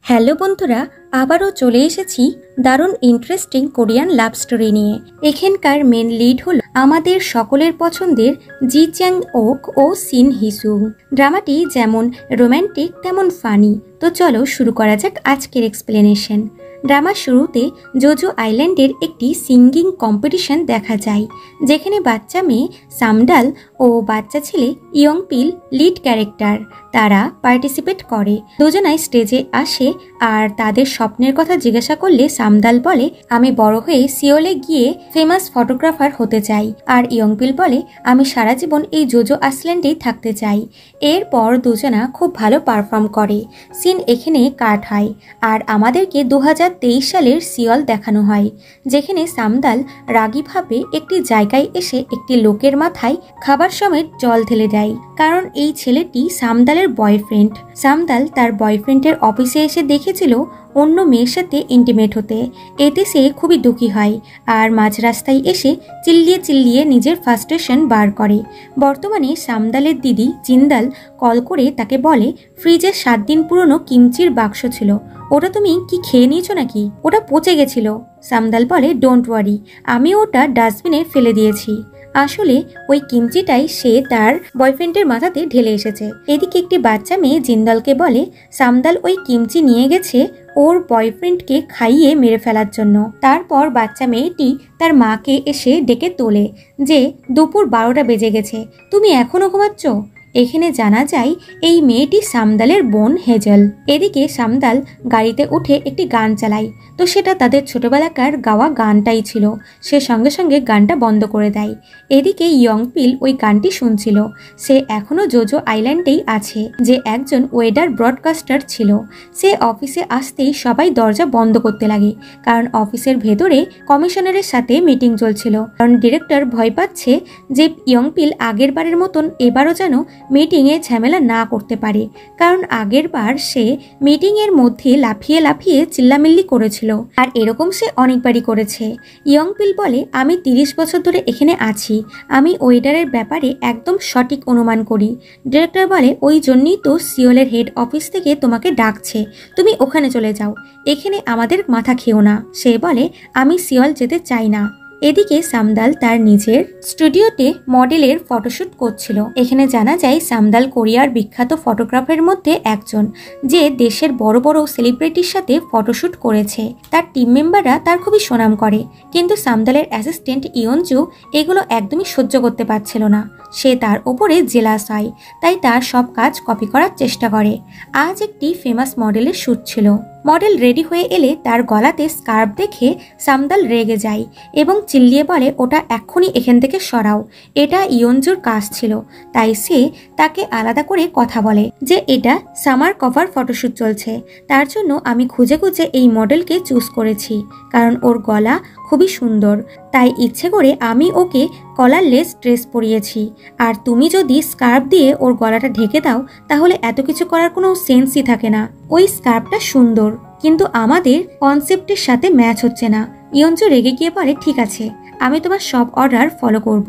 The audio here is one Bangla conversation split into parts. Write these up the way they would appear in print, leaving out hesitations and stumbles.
হ্যালো বন্ধুরা, আবারও চলে এসেছি দারুণ ইন্টারেস্টিং কোরিয়ান লাভ স্টোরি নিয়ে। এখানকার মেন লিড হল আমাদের সকলের পছন্দের জি চ্যাং ওক ও সিন হিসুং। ড্রামাটি যেমন রোম্যান্টিক তেমন ফানি। তো চলো শুরু করা যাক আজকের এক্সপ্লেনেশন। ড্রামার শুরুতে জোজো আইল্যান্ডের একটি সিঙ্গিং কম্পিটিশন দেখা যায়, যেখানে বাচ্চা মেয়ে সামডাল ও বাচ্চা ছেলে ইয়ংপিল লিড ক্যারেক্টার তারা পার্টিসিপেট করে। দুজনাই স্টেজে আসে আর তাদের স্বপ্নের কথা জিজ্ঞাসা করলে সামদাল বলে, আমি বড় হয়ে সিওলে গিয়ে ফেমাস ফটোগ্রাফার হতে চাই। আর ইয়ংপিল বলে, আমি সারা জীবন এই জোজো আইল্যান্ডেই থাকতে চাই। এরপর দুজনা খুব ভালো পারফর্ম করে। সিন এখানে কাট হয় আর আমাদেরকে 2023 সালের সিওল দেখানো হয়, যেখানে সামদাল রাগীভাবে একটি জায়গায় এসে একটি লোকের মাথায় খাবার সমেত জল ঢেলে দেয়, কারণ এই ছেলেটি সামদালের বয়ফ্রেন্ড। সামদাল তার বয়ফ্রেন্ডের অফিসে এসে দেখেছিল অন্য মেয়ের সাথে ইন্টিমেট হতে। এতে সে খুবই দুঃখী হয় আর মাঝ রাস্তায় এসে চিল্লিয়ে চিল্লিয়ে নিজের ফ্রাস্ট্রেশন বার করে। বর্তমানে সামদালের দিদি জিন্দাল কল করে তাকে বলে, ফ্রিজে 7 দিন পুরনো কিমচির বাক্স ছিল, ওটা তুমি কি খেয়ে নিয়েছো নাকি? ওটা পচে গেছিল। সামদাল বলে, ডোন্ট ওয়ারি, আমি ওটা ডাস্টবিনে ফেলে দিয়েছি। আসলে ওই কিমচিটাই সে তার বয়ফ্রেন্ডের মাথাতে ঢেলে এসেছে। এদিকে একটি বাচ্চা মেয়ে জিন্দালকে বলে, সামদাল ওই কিমচি নিয়ে গেছে ওর বয়ফ্রেন্ডকে খাইয়ে মেরে ফেলার জন্য। তারপর বাচ্চা মেয়েটি তার মাকে এসে ডেকে তোলে যে দুপুর 12টা বেজে গেছে, তুমি এখনো ঘুমাচ্ছ। এখানে জানা যায় এই মেয়েটি সামদালের বোন হেজেল। এদিকে সামদাল গাড়িতে উঠে একটি গান চালায়, তো সেটা তাদের ছোটবেলাকার গাওয়া গানটাই ছিল। সে সঙ্গে সঙ্গে গানটা বন্ধ করে দেয়। এদিকে ইয়ংপিল ওই গানটি শুনছিল। সে এখনো জোজো আইল্যান্ডেই আছে, যে একজন ওয়েদার ব্রডকাস্টার ছিল। সে অফিসে আসতেই সবাই দরজা বন্ধ করতে লাগে, কারণ অফিসের ভেতরে কমিশনারের সাথে মিটিং চলছিল। কারণ ডিরেক্টর ভয় পাচ্ছে যে ইয়ংপিল আগের বারের মতন এবারও যেন মিটিংয়ে ঝামেলা না করতে পারে, কারণ আগের বার সে মিটিংয়ের মধ্যে লাফিয়ে লাফিয়ে চিল্লামিল্লি করেছিল, আর এরকম সে অনেকবারই করেছে। ইয়ংপিল বলে, আমি 30 বছর ধরে এখানে আছি, আমি ওয়েদারের ব্যাপারে একদম সঠিক অনুমান করি। ডিরেক্টর বলে, ওই জন্যই তো সিওলের হেড অফিস থেকে তোমাকে ডাকছে, তুমি ওখানে চলে যাও, এখানে আমাদের মাথা খেও না। সে বলে, আমি সিওল যেতে চাই না। এদিকে সামদাল তার নিজের স্টুডিওতে মডেলের ফটোশুট করছিল। এখানে জানা যায় সামদাল কোরিয়ার বিখ্যাত ফটোগ্রাফারের মধ্যে একজন, যে দেশের বড় বড় সেলিব্রিটির সাথে ফটোশুট করেছে। তার টিম মেম্বাররা তার খুবই সুনাম করে, কিন্তু সামদালের অ্যাসিস্ট্যান্ট ইয়নজু এগুলো একদমই সহ্য করতে পারছিল না। সে তার ওপরে জেলাস হয়, তাই তার সব কাজ কপি করার চেষ্টা করে। আজ একটি ফেমাস মডেলের শ্যুট ছিল। মডেল রেডি হয়ে এলে তার গলাতে স্কার্ফ দেখে সামদাল রেগে যায় এবং চিল্লিয়ে বলে, ওটা এক্ষুনি এখান থেকে সরাও, এটা ইয়নজুর কাজ ছিল। তাই সে তাকে আলাদা করে কথা বলে যে এটা সামার কভার ফটোশ্যুট চলছে, তার জন্য আমি খুঁজে খুঁজে এই মডেলকে চুজ করেছি, কারণ ওর গলা খুবই সুন্দর, তাই ইচ্ছে করে আমি ওকে কলারলেস ড্রেস পরিয়েছি। আর তুমি যদি স্কার্ফ দিয়ে ওর গলাটা ঢেকে দাও, তাহলে এত কিছু করার কোনো সেন্সই থাকে না। ওই স্কার্ফটা সুন্দর, কিন্তু আমাদের কনসেপ্টের সাথে ম্যাচ হচ্ছে না। ইয়নজু রেগে গিয়ে বলে, ঠিক আছে, আমি তোমার সব অর্ডার ফলো করব,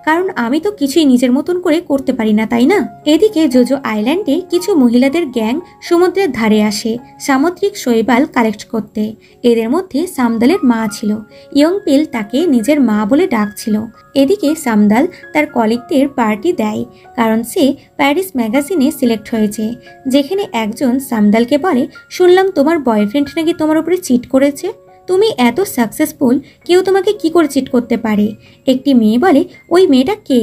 কারণ আমি তো কিছুই নিজের মতন করে করতে পারি না, তাই না? এদিকে জোজো আইল্যান্ডে কিছু মহিলাদের গ্যাং সমুদ্রের ধারে আসে সামুদ্রিক শৈবাল কালেক্ট করতে। এদের মধ্যে সামদালের মা ছিল। ইয়ংপিল তাকে নিজের মা বলে ডাকছিল। এদিকে সামদাল তার কলিগদের পার্টি দেয়, কারণ সে প্যারিস ম্যাগাজিনে সিলেক্ট হয়েছে, যেখানে একজন সামদালকে বলে, শুনলাম তোমার বয়ফ্রেন্ড নাকি তোমার উপরে চিট করেছে, তুমি এত সাকসেসফুল, কেউ তোমাকে কি করে চিট করতে পারে? একটি মেয়ে বলে, ওই মেয়েটা কে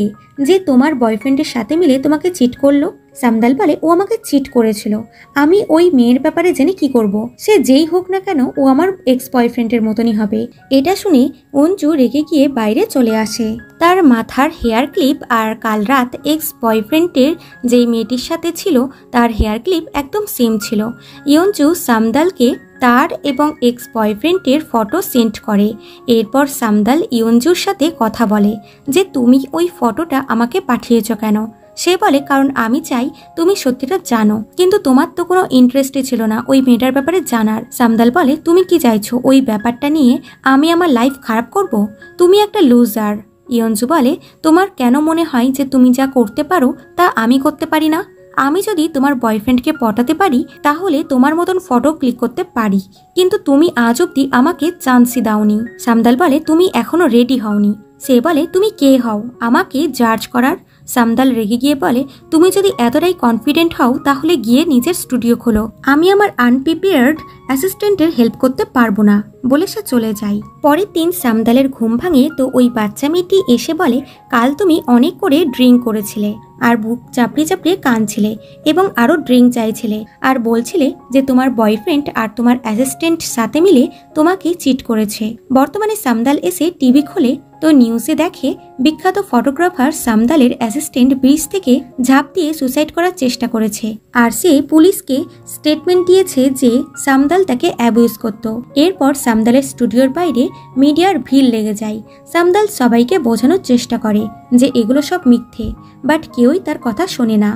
যে তোমার বয়ফ্রেন্ডের সাথে মিলে তোমাকে চিট করলো? সামদাল বলে, ও আমাকে চিট করেছিল, আমি ওই মেয়ের ব্যাপারে জেনে কি করব? সে যেই হোক না কেন, ও আমার এক্স বয়ফ্রেন্ডের মতনই হবে। এটা শুনে অঞ্জু রেগে গিয়ে বাইরে চলে আসে। তার মাথার হেয়ার ক্লিপ আর কাল রাত এক্স বয়ফ্রেন্ডের যেই মেয়েটির সাথে ছিল তার হেয়ার ক্লিপ একদম সেম ছিল। ইয়ঞ্জু সামদালকে তার এবং এক্স বয়ফ্রেন্ডের ফটো সেন্ড করে। এরপর সামদাল ইয়ঞ্জুর সাথে কথা বলে যে, তুমি ওই ফটোটা আমাকে পাঠিয়েছ কেন? সে বলে, কারণ আমি চাই তুমি সত্যিটা জানো, কিন্তু তোমার তো কোনো ইন্টারেস্টই ছিল না ওই মেয়েটার ব্যাপারে জানার। সামদাল বলে, তুমি কি চাইছো ওই ব্যাপারটা নিয়ে আমি আমার লাইফ খারাপ করব? তুমি একটা লুজার। ইয়ঞ্জু বলে, তোমার কেন মনে হয় যে তুমি যা করতে পারো তা আমি করতে পারি না? আমি যদি তোমার বয়ফ্রেন্ডকে পটাতে পারি তাহলে তোমার মতন ফটো ক্লিক করতে পারি, কিন্তু তুমি আজ অব্দি আমাকে চান্সই দাওনি। সামদাল বলে তুমি এখনো রেডি হওনি। সে বলে তুমি কে হও আমাকে জাজ করার? সামদাল রেগে গিয়ে বলে তুমি যদি এতটাই কনফিডেন্ট হও তাহলে গিয়ে নিজের স্টুডিও খোলো, আমি আমার আনপ্রিপেয়ার্ড অ্যাসিস্ট্যান্টের হেল্প করতে পারবো না বলে সে চলে যায়। পরের দিন সামদালের ঘুম ভাঙে তো ওই বাচ্চা মেয়েটি এসে বলে কাল তুমি অনেক করে ড্রিঙ্ক করেছিলে আর বুক চাপড়িয়ে চাপড়িয়ে কাঁদছিলে এবং আরো ড্রিঙ্ক চাইছিলে আর বলছিলে যে তোমার বয়ফ্রেন্ড আর তোমার অ্যাসিস্ট্যান্ট সাথে মিলে তোমাকে চিট করেছে। বর্তমানে সামদাল এসে টিভি খোলে তো নিউজে দেখে বিখ্যাত ফটোগ্রাফার সামদালের অ্যাসিস্ট্যান্ট ব্রিজ থেকে ঝাঁপ দিয়ে সুসাইড করার চেষ্টা করেছে আর সে পুলিশকে স্টেটমেন্ট দিয়েছে যে সামদাল তাকে অ্যাবিউজ করত। এরপর সামদালের স্টুডিওর বাইরে মিডিয়ার ভিড় লেগে যায়। সামদাল সবাইকে বোঝানোর চেষ্টা করে যে এগুলো সব মিথ্যে, বাট কেউই তার কথা শোনে না।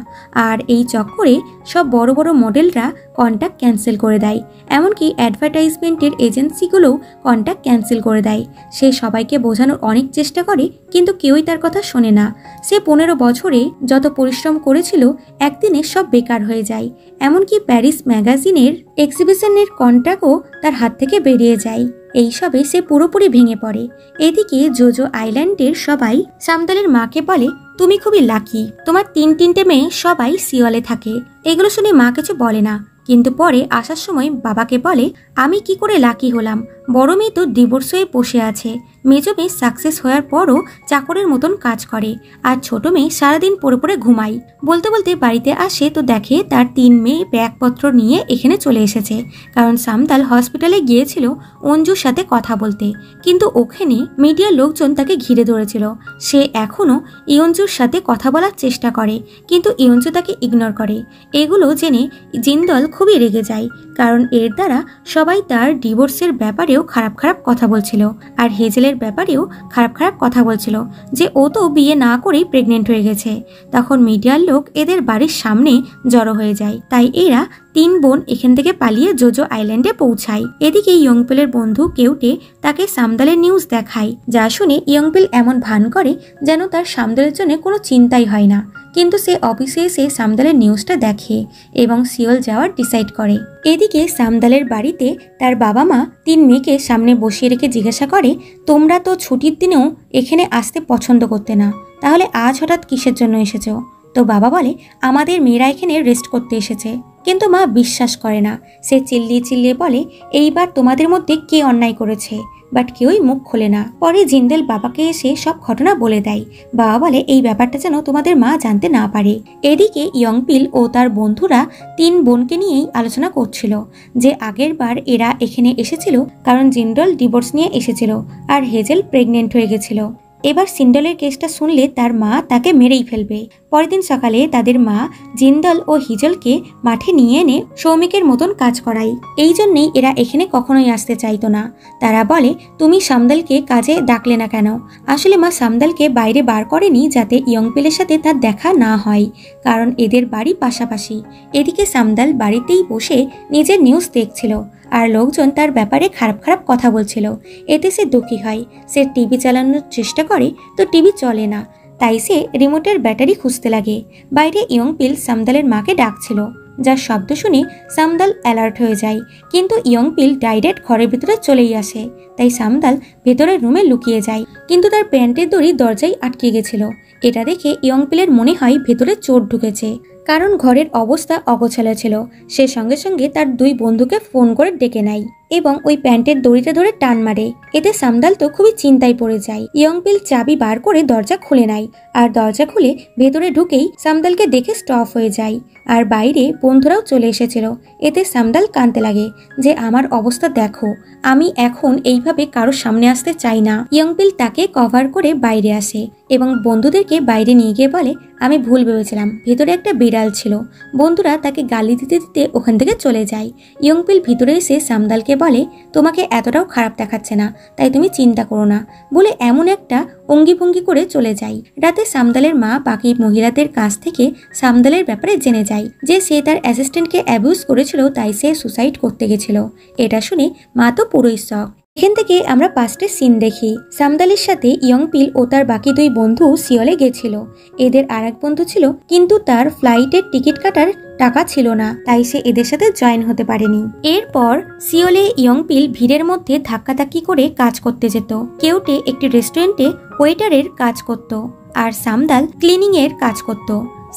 আর এই চক্করে সব বড় বড় মডেলরা কন্ট্যাক্ট ক্যান্সেল করে দেয়, এমনকি অ্যাডভার্টাইজমেন্টের এজেন্সিগুলোও কন্ট্যাক্ট ক্যান্সেল করে দেয়। সে সবাইকে বোঝানোর অনেক চেষ্টা করে কিন্তু কেউই তার কথা শোনে না। সে 15 বছরে যত পরিশ্রম করেছিল একদিনে সব বেকার হয়ে যায়, এমনকি প্যারিস ম্যাগাজিনের এক্সিবিশনের কন্ট্রাক্টও তার হাত থেকে বেরিয়ে যায়। এইসবে সে পুরোপুরি ভেঙে পড়ে। এদিকে জোজো আইল্যান্ডের সবাই সামদালের মাকে বলে তুমি খুবই লাকি, তোমার তিনটে মেয়ে সবাই সিওলে থাকে। এগুলো শুনে মা কিছু বলে না, কিন্তু পরে আসার সময় বাবাকে বলে আমি কি করে লাকি হলাম, বড় মেয়ে তো ডিভোর্স হয়ে বসে আছে, মেজো মেয়ে সাকসেস হওয়ার পরও চাকরের মতন কাজ করে আর ছোট মেয়ে সারাদিন পড়ে পড়ে ঘুমাই। বলতে বলতে বাড়িতে আসে তো দেখে তার 3 মেয়ে ব্যাগপত্র নিয়ে এখানে চলে এসেছে, কারণ সামদাল হসপিটালে গিয়েছিল অঞ্জুর সাথে কথা বলতে, কিন্তু ওখানে মিডিয়ার লোকজন তাকে ঘিরে ধরেছিল। সে এখনো ইয়ঞ্জুর সাথে কথা বলার চেষ্টা করে কিন্তু ইয়ঞ্জু তাকে ইগনোর করে। এগুলো জেনে জিন্দল খুবই রেগে যায়, কারণ এর দ্বারা সবাই তার ডিভোর্সের ব্যাপারেও খারাপ খারাপ কথা বলছিল আর হেজেলের ব্যাপারেও খারাপ খারাপ কথা বলছিল যে ও তো বিয়ে না করেই প্রেগনেন্ট হয়ে গেছে। তখন মিডিয়ার লোক এদের বাড়ির সামনে জড়ো হয়ে যায়, তাই এরা 3 বোন এখান থেকে পালিয়ে জোজো আইল্যান্ডে পৌঁছায়। এদিকে ইয়ংপিলের বন্ধু কেউটে তাকে সামদালের নিউজ দেখায়, যা শুনে ইয়ংপিল এমন ভান করে যেন তার সামদালের জন্য কোনো চিন্তাই হয় না, কিন্তু সে অফিসে এসে সামদালের নিউজটা দেখে এবং সিওল যাওয়ার ডিসাইড করে। এদিকে সামদালের বাড়িতে তার বাবা মা 3 মেয়েকে সামনে বসিয়ে রেখে জিজ্ঞাসা করে তোমরা তো ছুটির দিনেও এখানে আসতে পছন্দ করতে না, তাহলে আজ হঠাৎ কিসের জন্য এসেছো? তো বাবা বলে আমাদের মেয়েরা এখানে রেস্ট করতে এসেছে, কিন্তু মা বিশ্বাস করে না। সে চিল্লিয়ে চিল্লিয়ে বলে এইবার তোমাদের মধ্যে কে অন্যায় করেছে, বাট কেউই মুখ খোলে না। পরে জিন্দেল বাবাকে এসে সব ঘটনা বলে দেয়। বাবা বলে এই ব্যাপারটা যেন তোমাদের মা জানতে না পারে। এদিকে ইয়ংপিল ও তার বন্ধুরা 3 বোনকে নিয়েই আলোচনা করছিল যে আগের বার এরা এখানে এসেছিল কারণ জিন্ডল ডিভোর্স নিয়ে এসেছিল আর হেজেল প্রেগনেন্ট হয়ে গেছিল। এবার সিন্ডলের কেসটা শুনলে তার মা তাকে মেরেই ফেলবে। পরের দিন সকালে তাদের মা জিন্দল ও হিজলকে মাঠে নিয়ে এনে শ্রমিকের মতন কাজ করায়। এই জন্যেই এরা এখানে কখনোই আসতে চাইতো না। তারা বলে তুমি সামদালকে কাজে ডাকলে না কেন? আসলে মা সামদালকে বাইরে বার করেনি যাতে ইয়ংপিলের সাথে তার দেখা না হয়, কারণ এদের বাড়ি পাশাপাশি। এদিকে সামদাল বাড়িতেই বসে নিজের নিউজ দেখছিল আর লোকজন তার ব্যাপারে খারাপ খারাপ কথা বলছিল। এতে সে দুঃখী হয়। সে টিভি চালানোর চেষ্টা করে তো টিভি চলে না, তাই সে রিমোটের ব্যাটারি খুঁজতে লাগে। বাইরে ইয়ংপিল সামদালের মাকে ডাকছিল, যার শব্দ শুনে সামদাল অ্যালার্ট হয়ে যায়, কিন্তু ইয়ংপিল ডাইরেক্ট ঘরের ভিতরে চলেই আসে। তাই সামদাল ভেতরের রুমে লুকিয়ে যায়, কিন্তু তার প্যান্টের দড়ি দরজায় আটকে গেছিল। এটা দেখে ইয়ংপিলের মনে হয় ভেতরে চোর ঢুকেছে, কারণ ঘরের অবস্থা অগোছালো ছিল। সে সঙ্গে সঙ্গে তার 2 বন্ধুকে ফোন করে ডেকে নেয় এবং ওই প্যান্টের দড়িটা ধরে টান মারে। এতে সামদাল তো খুবই চিন্তায় পড়ে যায়। ইয়ংপিল চাবি বার করে দরজা খুলে নেয় আর দরজা খুলে ভেতরে ঢুকেই সামদালকে দেখে স্টপ হয়ে যায়। আর বাইরে বন্ধুরাও চলে এসেছিল। এতে সামদাল কাঁদতে লাগে যে আমার অবস্থা দেখো, আমি এখন এইভাবে কারোর সামনে আসতে চাই না। ইয়ংপিল তাকে কভার করে বাইরে আসে এবং বন্ধুদেরকে বাইরে নিয়ে গিয়ে বলে আমি ভুল ভেবেছিলাম, ভেতরে একটা বিড়াল ছিল। বন্ধুরা তাকে গালি দিতে দিতে ওখান থেকে চলে যায়। ইয়ংপিল ভিতরে এসে সামদালকে বলে তোমাকে এতটাও খারাপ দেখাচ্ছে না, তাই তুমি চিন্তা করো না বলে এমন একটা অঙ্গিভঙ্গি করে চলে যায়। রাতে সামদালের মা বাকি মহিলাদের কাছ থেকে সামদালের ব্যাপারে জেনে যায় যে সে তার অ্যাসিস্ট্যান্টকে অ্যাবিউজ করেছিল, তাই সে সুসাইড করতে গেছিল। এটা শুনে মা তো পুরোই শক। এখান থেকে আমরা পাঁচটা সিন দেখি। সামদালের সাথে ইয়ংপিল ও তার বাকি দুই বন্ধু সিওলে গেছিল। এদের আর এক বন্ধু ছিল, কিন্তু তার ফ্লাইটের টিকিট কাটার টাকা ছিল না, তাই সে এদের সাথে জয়েন হতে পারেনি। এরপর সিওলে ইয়ংপিল ভিড়ের মধ্যে ধাক্কাধাক্কি করে কাজ করতে যেত। কেউটে একটি রেস্টুরেন্টে ওয়েটারের কাজ করত, আর সামদাল ক্লিনিং এর কাজ করত।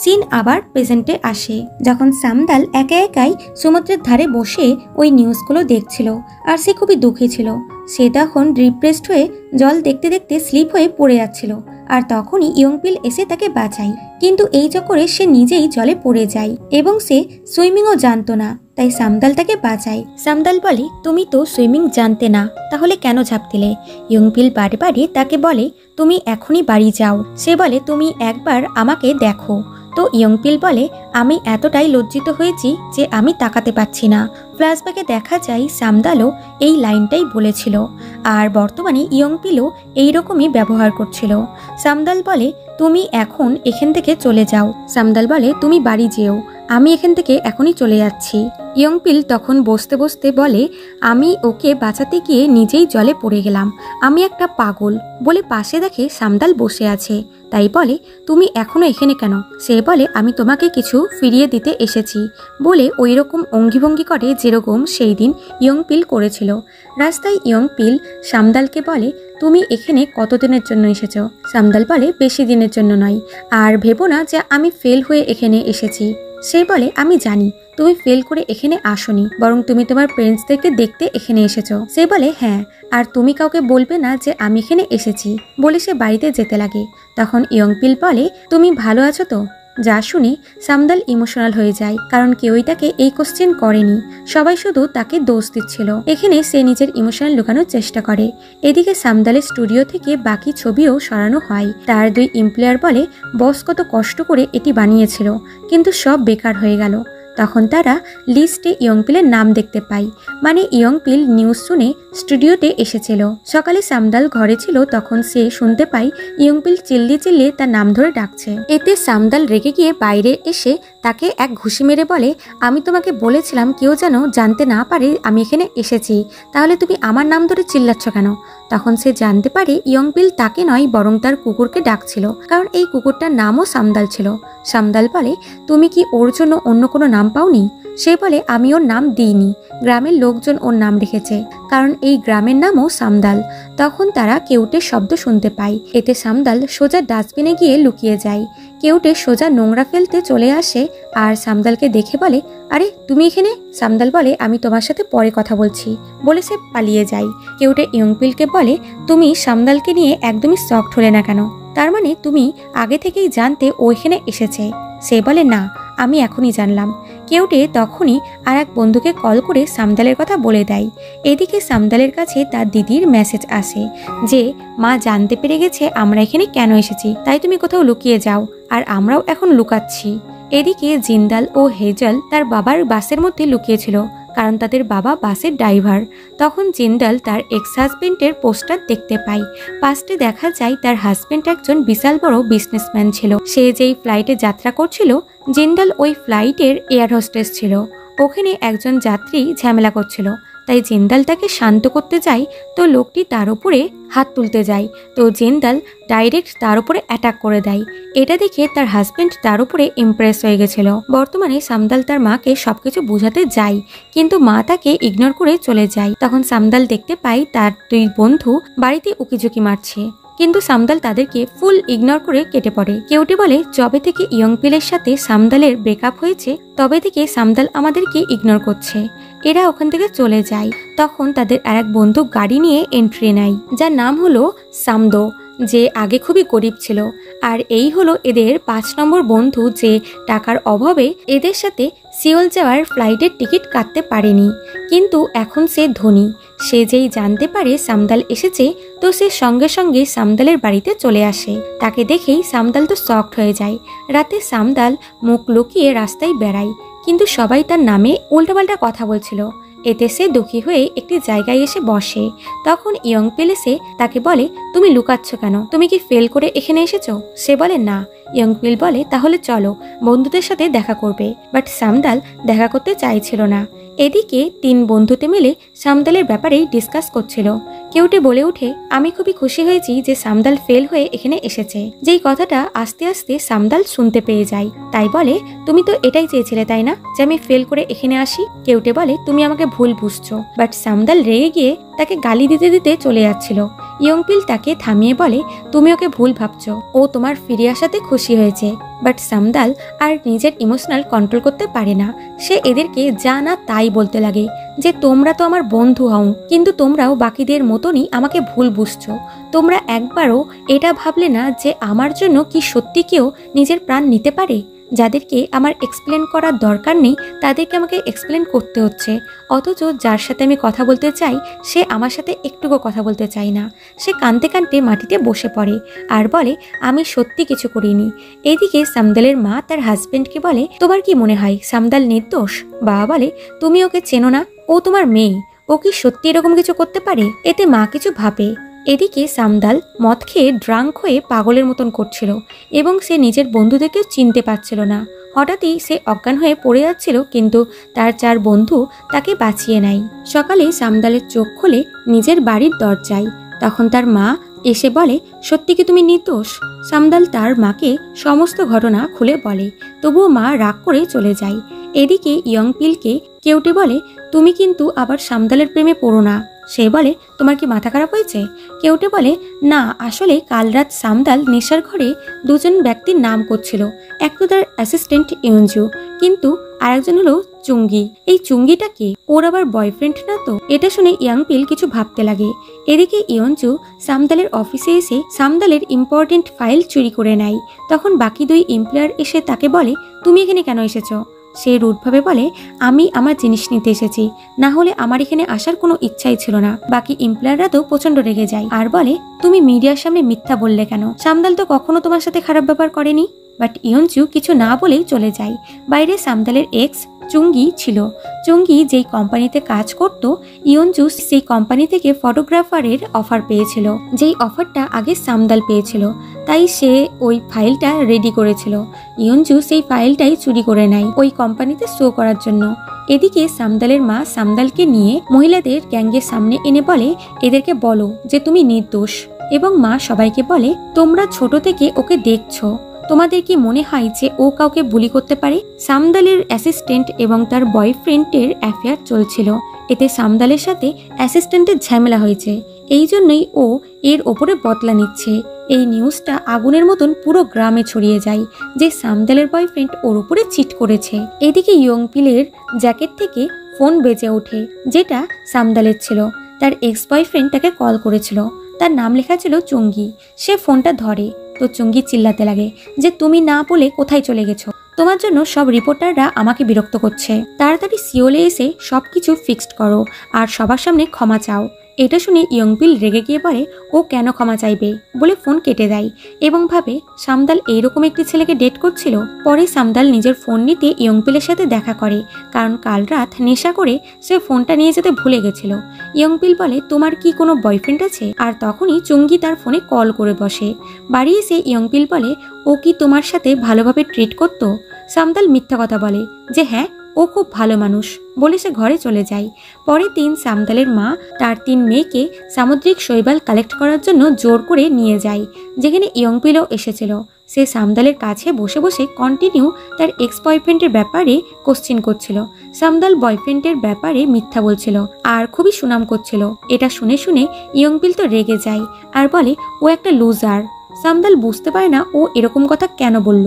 সিন আবার প্রেজেন্টে আসে, যখন সামদাল একা একাই সমুদ্রের ধারে বসে ওই নিউজগুলো দেখছিল, আর সে খুবই দুঃখী ছিল। সে তখন ডিপ্রেসড হয়ে জল দেখতে দেখতে স্লিপ হয়ে পড়ে যাচ্ছিল, আর তখনই ইয়ংপিল এসে তাকে বাঁচায়। কিন্তু এই চক্করে সে নিজেই জলে পড়ে যায় এবং সে সুইমিংও জানতো না, তাই সামদাল তাকে বাঁচায়। সামদাল বলে, তুমি তো সুইমিং জানতে না, তাহলে কেন ঝাঁপ দিলে? ইয়ংপিল বারে বারে তাকে বলে, তুমি এখনই বাড়ি যাও। সে বলে, তুমি একবার আমাকে দেখো। তো ইয়ংপিল বলে, আমি এতটাই লজ্জিত হয়েছি যে আমি তাকাতে পারছি না। ফ্ল্যাশব্যাকে দেখা যায় সামদালও এই লাইনটাই বলেছিল, আর বর্তমানে ইয়ংপিলও এইরকমই ব্যবহার করছিল। সামদাল বলে, তুমি এখন এখান থেকে চলে যাও। সামদাল বলে, তুমি বাড়ি যেও, আমি এখান থেকে এখনই চলে যাচ্ছি। ইয়ংপিল তখন বসতে বসতে বলে, আমি ওকে বাঁচাতে গিয়ে নিজেই জলে পড়ে গেলাম, আমি একটা পাগল। বলে পাশে দেখে সামদাল বসে আছে, তাই বলে, তুমি এখনো এখানে কেন? সে বলে, আমি তোমাকে কিছু ফিরিয়ে দিতে এসেছি। বলে ওই রকম অঙ্গিভঙ্গি করে যেরকম সেই দিন ইয়ংপিল করেছিল। রাস্তায় ইয়ংপিল সামদালকে বলে, তুমি এখানে কতদিনের জন্য এসেছো? সামদাল বলে, বেশি দিনের জন্য নয়, আর ভেবো না যে আমি ফেল হয়ে এখানে এসেছি। সে বলে, আমি জানি তুমি ফেল করে এখানে আসোনি, বরং তুমি তোমার পেরেন্টসদেরকে দেখতে এখানে এসেছো। সে বলে, হ্যাঁ, আর তুমি কাউকে বলবে না যে আমি এখানে এসেছি। বলে সে বাড়িতে যেতে লাগে। তখন ইয়ংপিল বলে, তুমি ভালো আছো তো? যা শুনে সামদাল ইমোশনাল হয়ে যায়, কারণ কেউই তাকে এই কোশ্চেন করেনি, সবাই শুধু তাকে দোষ দিচ্ছিল। এখানে সে নিজের ইমোশনাল লুকানোর চেষ্টা করে। এদিকে সামদালের স্টুডিও থেকে বাকি ছবিও সরানো হয়। তার দুই এমপ্লয়ার বলে, বস কত কষ্ট করে এটি বানিয়েছিল, কিন্তু সব বেকার হয়ে গেল। তখন তারা লিস্টে ইয়ংপিলের নাম দেখতে পায়, মানে ইয়ংপিল নিউজ শুনে স্টুডিওতে এসেছিল। সকালে সামদাল ঘরে ছিল, তখন সে শুনতে পায় ইয়ংপিল চিল্লিয়ে চিল্লিয়ে তার নাম ধরে ডাকছে। এতে সামদাল রেগে গিয়ে বাইরে এসে তাকে এক ঘুষি মেরে বলে, আমি তোমাকে বলেছিলাম কেউ যেন জানতে না পারে আমি এখানে এসেছি, তাহলে তুমি আমার নাম ধরে চিল্লাচ্ছ কেন? তখন সে জানতে পারে ইয়ংপিল তাকে নয় বরং তার কুকুরকে ডাকছিল, কারণ এই কুকুরটার নামও সামদাল ছিল। সামদাল বলে, তুমি কি ওর জন্য অন্য কোনো নাম পাওনি? সে বলে, আমি ওর নাম দিইনি, গ্রামের লোকজন ওর নাম রেখেছে, কারণ এই গ্রামের নামও সামদাল। তখন তারা কেউটের শব্দ শুনতে পায়। এতে সামদাল সোজা ডাস্টবিনে গিয়ে লুকিয়ে যায়। কেউটে সোজা নোংরা ফেলতে চলে আসে আর সামদালকে দেখে বলে, আরে তুমি এখানে? সামদাল বলে, আমি তোমার সাথে পরে কথা বলছি। বলে সে পালিয়ে যায়। কেউটে ইয়ংপিলকে বলে, তুমি সামদালকে নিয়ে একদমই শকড হলে না কেন? তার মানে তুমি আগে থেকেই জানতে ও এখানে এসেছে। সে বলে, না, আমি এখনই জানলাম। কেউটে তখনই আর এক বন্ধুকে কল করে সামদালের কথা বলে দেয়। এদিকে সামদালের কাছে তার দিদির মেসেজ আসে যে মা জানতে পেরে গেছে আমরা এখানে কেন এসেছি, তাই তুমি কোথাও লুকিয়ে যাও, আর আমরাও এখন লুকাচ্ছি। এদিকে জিন্দাল ও হেজল তার বাবার বাসের মধ্যে লুকিয়েছিল, কারণ তাদের বাবা বাসের ড্রাইভার। তখন জিন্দাল তার এক্স হাজবেন্ডের পোস্টার দেখতে পায়। পাশে দেখা যায় তার হাজবেন্ড একজন বিশাল বড় বিজনেসম্যান ছিল। সে যেই ফ্লাইটে যাত্রা করছিল, জিন্দাল ওই ফ্লাইটের এয়ার হোস্টেস ছিল। ওখানে একজন যাত্রী ঝামেলা করছিল, তাই জিন্দাল তাকে শান্ত করতে যায়, তো লোকটি তার উপরে হাত তুলতে যায়, তো জিন্দাল ডাইরেক্ট তার উপরে অ্যাটাক করে দেয়। এটা দেখে তার হাজবেন্ড তার উপরে ইমপ্রেস হয়ে গেছিল। বর্তমানে সামদাল তার মাকে সবকিছু বোঝাতে যায়, কিন্তু মা তাকে ইগনোর করে চলে যায়। তখন সামদাল দেখতে পায় তার দুই বন্ধু বাড়িতে উকিঝুঁকি মারছে, কিন্তু সামদাল তাদেরকে ফুল ইগনোর করে কেটে পড়ে। কেউটে বলে, যবে থেকে ইয়ংপিলের সাথে সামদালের ব্রেকআপ হয়েছে তবে থেকে সামদাল আমাদেরকে ইগনোর করছে। এরা ওখান থেকে চলে যায়। তখন তাদের আর এক বন্ধু গাড়ি নিয়ে এন্ট্রি নেয়, যার নাম হলো সামদো, যে আগে খুবই গরিব ছিল। আর এই হলো এদের 5 নম্বর বন্ধু, যে টাকার অভাবে এদের সাথে সিওল যাওয়ার ফ্লাইটের টিকিট কাটতে পারেনি, কিন্তু এখন সে ধনী। সে যেই জানতে পারে সামদাল এসেছে, তো সে সঙ্গে সঙ্গে সামদালের বাড়িতে চলে আসে। তাকে দেখেই সামদাল তো শকড হয়ে যায়। রাতে সামদাল মুখ লুকিয়ে রাস্তায় বেড়ায়, কিন্তু সবাই তার নামে উল্টাপাল্টা কথা বলছিল। এতে সে দুঃখী হয়ে একটি জায়গায় এসে বসে। তখন ইয়ংপিল এসে তাকে বলে, তুমি লুকাচ্ছ কেন? তুমি কি ফেল করে এখানে এসেছো? সে বলে, না, ইয়ংপিল বলে তাহলে চলো, বন্ধুদের সাথে দেখা করবে। বাট সামদাল দেখা করতে চাইছিল না। এদিকে 3 বন্ধুতে মিলে সামদালের ব্যাপারেই ডিসকাস করছিল। কেউটে বলে উঠে, আমি খুবই খুশি হয়েছি যে সামদাল ফেল হয়ে এখানে এসেছে। যেই কথাটা আস্তে আস্তে সামদাল শুনতে পেয়ে যায়। তাই বলে, তুমি তো এটাই চেয়েছিলে তাই না, যে আমি ফেল করে এখানে আসি? কেউটে বলে, তুমি আমাকে ভুল বুঝছো। বাট সামদাল রেগে গিয়ে তাকে গালি দিতে দিতে চলে যাচ্ছিল। ইয়ংপিল তাকে থামিয়ে বলে, তুমি ওকে ভুল ভাবছো, ও তোমার ফিরে আসাতে খুশি হয়েছে। বাট সামদাল আর নিজের ইমোশনাল কন্ট্রোল করতে পারে না। সে এদেরকে যা না তাই বলতে লাগে যে তোমরা তো আমার বন্ধু হও, কিন্তু তোমরাও বাকিদের মতনই আমাকে ভুল বুঝছো। তোমরা একবারও এটা ভাবলে না যে আমার জন্য কি সত্যি কেউ নিজের প্রাণ নিতে পারে? যাদেরকে আমার এক্সপ্লেন করার দরকার নেই তাদেরকে আমাকে এক্সপ্লেন করতে হচ্ছে। অথচ যার সাথে আমি কথা বলতে চাই সে আমার সাথে একটুকু কথা বলতে চায় না। সে কাঁদতে কাঁদতে মাটিতে বসে পড়ে আর বলে, আমি সত্যি কিছু করিনি। এদিকে সামদালের মা তার হাজবেন্ডকে বলে, তোমার কি মনে হয় সামদাল নির্দোষ? বাবা বলে, তুমি ওকে চেনো না, ও তোমার মেয়ে, ও কি সত্যি এরকম কিছু করতে পারে? এতে মা কিছু ভাবে। এদিকে সামদাল মদ খেয়ে ড্রাঙ্ক হয়ে পাগলের মতন করছিল এবং সে নিজের বন্ধুদেরকেও চিনতে পারছিল না। হঠাৎই সে অজ্ঞান হয়ে পড়ে যাচ্ছিল, কিন্তু তার 4 বন্ধু তাকে বাঁচিয়ে নেয়। সকালে সামদালের চোখ খুলে নিজের বাড়ির দরজায়। তখন তার মা এসে বলে, সত্যি কি তুমি নির্দোষ? সামদাল তার মাকে সমস্ত ঘটনা খুলে বলে, তবুও মা রাগ করে চলে যায়। এদিকে ইয়ংপিলকে কেউটে বলে, তুমি কিন্তু আবার সামদালের প্রেমে পড়ো না। সে বলে, তোমার কি মাথা খারাপ হয়েছে? কেউটে বলে, না, আসলে কাল রাত সামদাল নেশার ঘরে 2জন ব্যক্তির নাম করছিল। এক তো তার অ্যাসিস্ট্যান্ট ইয়ঞ্জু, কিন্তু আরেকজন হলো চুঙ্গি। এই চুঙ্গিটা কে? ওর আবার বয়ফ্রেন্ড না তো? এটা শুনে ইয়াংপিল কিছু ভাবতে লাগে। এদিকে ইয়ঞ্জু সামদালের অফিসে এসে সামদালের ইম্পর্টেন্ট ফাইল চুরি করে নেয়। তখন বাকি 2 এমপ্লয়ার এসে তাকে বলে, তুমি এখানে কেন এসেছো? সে রুডভাবে বলে, আমি আমার জিনিস নিতে এসেছি, না হলে আমার এখানে আসার কোনো ইচ্ছাই ছিল না। বাকি এমপ্লয়াররা তো প্রচন্ড রেগে যায় আর বলে, তুমি মিডিয়ার সামনে মিথ্যা বললে কেন? সামদাল তো কখনো তোমার সাথে খারাপ ব্যাপার করেনি। বাট ইয়ঞ্জু কিছু না বলেই চলে যায়। বাইরে সামদালের এক্স চুঙ্গি ছিল। চুঙ্গি যেই কোম্পানিতে কাজ করত, ইয়ঞ্জু সেই কোম্পানি থেকে ফটোগ্রাফারের অফার পেয়েছিল, যেই অফারটা আগে সামদাল পেয়েছিল। তাই সে ওই ফাইলটা রেডি করেছিল। ইয়ঞ্জু সেই ফাইলটাই চুরি করে নেয় ওই কোম্পানিতে শো করার জন্য। এদিকে সামদালের মা সামদালকে নিয়ে মহিলাদের গ্যাংয়ের সামনে এনে বলে, এদেরকে বলো যে তুমি নির্দোষ। এবং মা সবাইকে বলে, তোমরা ছোট থেকে ওকে দেখছো, তোমাদের কি মনে হয় যে ও কাউকে বুলি করতে পারে? সামদালের অ্যাসিস্ট্যান্ট এবং তার বয়ফ্রেন্ডের অ্যাফেয়ার চলছিল। এতে সামদালের সাথে অ্যাসিস্ট্যান্টের ঝামেলা হয়েছে, এই জন্যই ও এর ওপরে বদলা নিচ্ছে। এই নিউজটা আগুনের মতন পুরো গ্রামে ছড়িয়ে যায় যে সামদালের বয়ফ্রেন্ড ওর উপরে চিট করেছে। এদিকে ইয়ংপিলের জ্যাকেট থেকে ফোন বেজে ওঠে, যেটা সামদালের ছিল। তার এক্স বয়ফ্রেন্ড তাকে কল করেছিল, তার নাম লেখা ছিল চুঙ্গি। সে ফোনটা ধরে তো চুঙ্গি চিল্লাতে লাগে যে তুমি না বলে কোথায় চলে গেছো? তোমার জন্য সব রিপোর্টাররা আমাকে বিরক্ত করছে। তাড়াতাড়ি সিওলে এসে সবকিছু ফিক্সড করো আর সবার সামনে ক্ষমা চাও। এটা শুনে ইয়ংপিল রেগে গিয়ে বলে, ও কেন ক্ষমা চাইবে বলে ফোন কেটে দেয় এবং ভাবে সামদাল এইরকম একটি ছেলেকে ডেট করছিল। পরে সামদাল নিজের ফোন নিতে ইয়ংপিলের সাথে দেখা করে, কারণ কাল রাত নেশা করে সে ফোনটা নিয়ে যেতে ভুলে গেছিল। ইয়ংপিল বলে, তোমার কি কোনো বয়ফ্রেন্ড আছে? আর তখনই চুঙ্গি তার ফোনে কল করে বসে। বাড়ি এসে ইয়ংপিল বলে, ও কি তোমার সাথে ভালোভাবে ট্রিট করতো? সামদাল মিথ্যা কথা বলে যে হ্যাঁ, ও খুব ভালো মানুষ বলে সে ঘরে চলে যায়। পরের দিন সামদালের মা তার 3 মেয়েকে সামুদ্রিক শৈবাল কালেক্ট করার জন্য জোর করে নিয়ে যায়, যেখানে ইয়ংপিলও এসেছিল। সে সামদালের কাছে বসে বসে কন্টিনিউ তার এক্স বয়ফ্রেন্ডের ব্যাপারে কোশ্চেন করছিল। সামদাল বয়ফ্রেন্ডের ব্যাপারে মিথ্যা বলছিল আর খুবই সুনাম করছিল। এটা শুনে শুনে ইয়ংপিল তো রেগে যায় আর বলে, ও একটা লুজার। সামদাল বুঝতে পারে না ও এরকম কথা কেন বলল।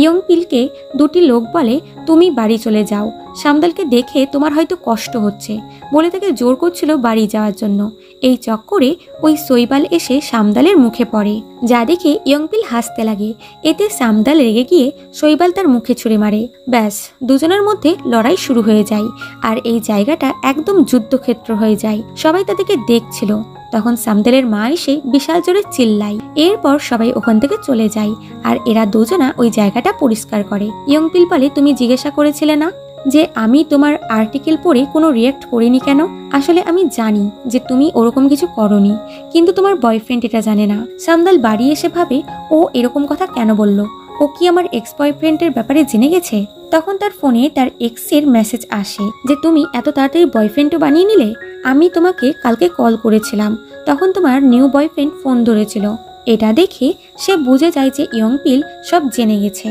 ইয়ংপিলকে 2টি লোক বলে, তুমি বাড়ি চলে যাও, সামদালকে দেখে তোমার হয়তো কষ্ট হচ্ছে বলে তাকে জোর করছিল বাড়ি যাওয়ার জন্য। এই চক্করে ওই শৈবাল এসে সামদালের মুখে পড়ে, যা দেখে ইয়ংপিল হাসতে লাগে। এতে সামদাল রেগে গিয়ে শৈবাল তার মুখে ছুঁড়ে মারে। ব্যাস, দুজনের মধ্যে লড়াই শুরু হয়ে যায় আর এই জায়গাটা একদম যুদ্ধক্ষেত্র হয়ে যায়। সবাই তাদেরকে দেখছিল। তখন সামদালের মা এসে বিশাল জোরে চিল্লায়। এরপর সবাই ওখান থেকে চলে যায় আর এরা দুজনা ওই জায়গাটা পরিষ্কার করে। ইয়ংপিল বলে, তুমি জিজ্ঞাসা করেছিলে না যে আমি তোমার আর্টিকেল পড়ে কোনো রিয়াক্ট করিনি কেন? আসলে আমি জানি যে তুমি ওরকম কিছু করনি, কিন্তু তোমার বয়ফ্রেন্ড এটা জানে না। সামদাল বাড়ি এসে ভাবে ও এরকম কথা কেন বলল। ও কি আমার এক্স বয়ফ্রেন্ডের ব্যাপারে জেনে গেছে? তখন তার ফোনে তার এক্সের মেসেজ আসে যে তুমি এত তাড়াতাড়ি বয়ফ্রেন্ডও বানিয়ে নিলে। আমি তোমাকে কালকে কল করেছিলাম, তখন তোমার নিউ বয়ফ্রেন্ড ফোন ধরেছিল। এটা দেখে সে বুঝে যায় যে ইয়ংপিল সব জেনে গেছে।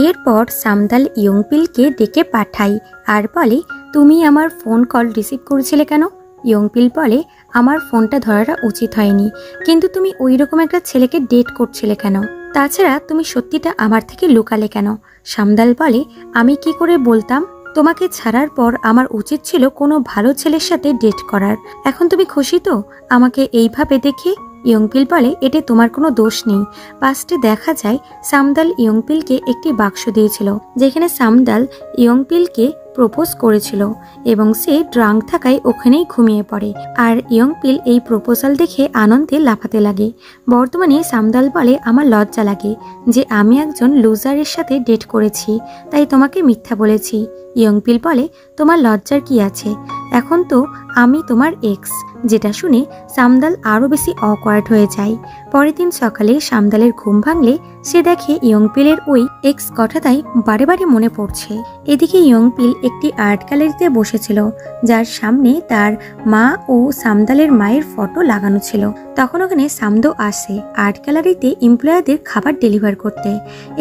এরপর সামদাল ইয়ংপিলকে ডেকে পাঠায় আর বলে, তুমি আমার ফোন কল রিসিভ করেছিলে কেন? ইয়ংপিল বলে, আমার ফোনটা ধরাটা উচিত হয়নি, কিন্তু তুমি ওই রকম একটা ছেলেকে ডেট করছিলে কেন? তাছাড়া তুমি সত্যিটা আমার থেকে লুকালে কেন? সামদাল বলে, আমি কি করে বলতাম? তোমাকে ছাড়ার পর আমার উচিত ছিল কোনো ভালো ছেলের সাথে ডেট করার। এখন তুমি খুশি তো আমাকে এইভাবে দেখে? ইয়ংপিল বলে, এতে তোমার কোনো দোষ নেই। পাস্টে দেখা যায় সামদাল ইয়ংপিলকে একটি বাক্স দিয়েছিল যেখানে সামদাল ইয়ংপিলকে প্রপোজ করেছিল এবং সে ড্রাঙ্ক থাকায় ওখানেই ঘুমিয়ে পড়ে। আর ইয়ংপিল এই প্রপোজাল দেখে আনন্দে লাফাতে লাগে। বর্তমানে সামদাল বলে, আমার লজ্জা লাগে যে আমি একজন লুজারের সাথে ডেট করেছি, তাই তোমাকে মিথ্যা বলেছি। ইয়ংপিল বলে, তোমার লজ্জার কি আছে? এখন তো আমি তোমার এক্স। যেটা শুনে সামদাল আরও বেশি অকওয়ার্ড হয়ে যায়। পরের দিন সকালে সামদালের ঘুম ভাঙলে সে দেখে ইয়ংপিলের ওই এক্স কথাটাই বারে বারে মনে পড়ছে। এদিকে ইয়ংপিল একটি আর্ট গ্যালারিতে বসেছিল যার সামনে তার মা ও সামদালের মায়ের ফটো লাগানো ছিল। তখন ওখানে সামদো আসে আর্ট গ্যালারিতে এমপ্লয়ারদের খাবার ডেলিভার করতে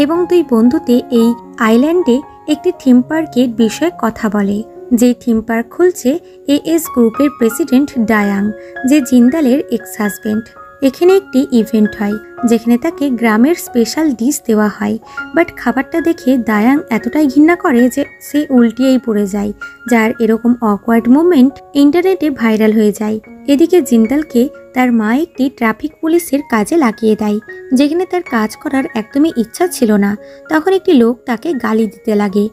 এবং দুই বন্ধুতে এই আইল্যান্ডে একটি থিম পার্কের বিষয়ে কথা বলে। যে থিম পার্ক খুলছে এএস গ্রুপের প্রেসিডেন্ট ডায়াং, যে জিন্দালের এক্স হাজবেন্ড। এখানে একটি ইভেন্ট হয় যেখানে তাকে গ্রামের স্পেশাল ডিশ দেওয়া হয়, বাট খাবারটা দেখে দায়াং এতটাই ঘৃণা করে যে সে উল্টিয়েই পড়ে যায়, যার এরকম অকওয়ার্ড মুভমেন্ট ইন্টারনেটে ভাইরাল হয়ে যায়। এদিকে জিন্দালকে তার মা একটি ট্রাফিক পুলিশের কাজে লাগিয়ে দেয় যেখানে তার কাজ করার একদমই ইচ্ছা ছিল না। তখন একটি লোক তাকে গালি দিতে লাগে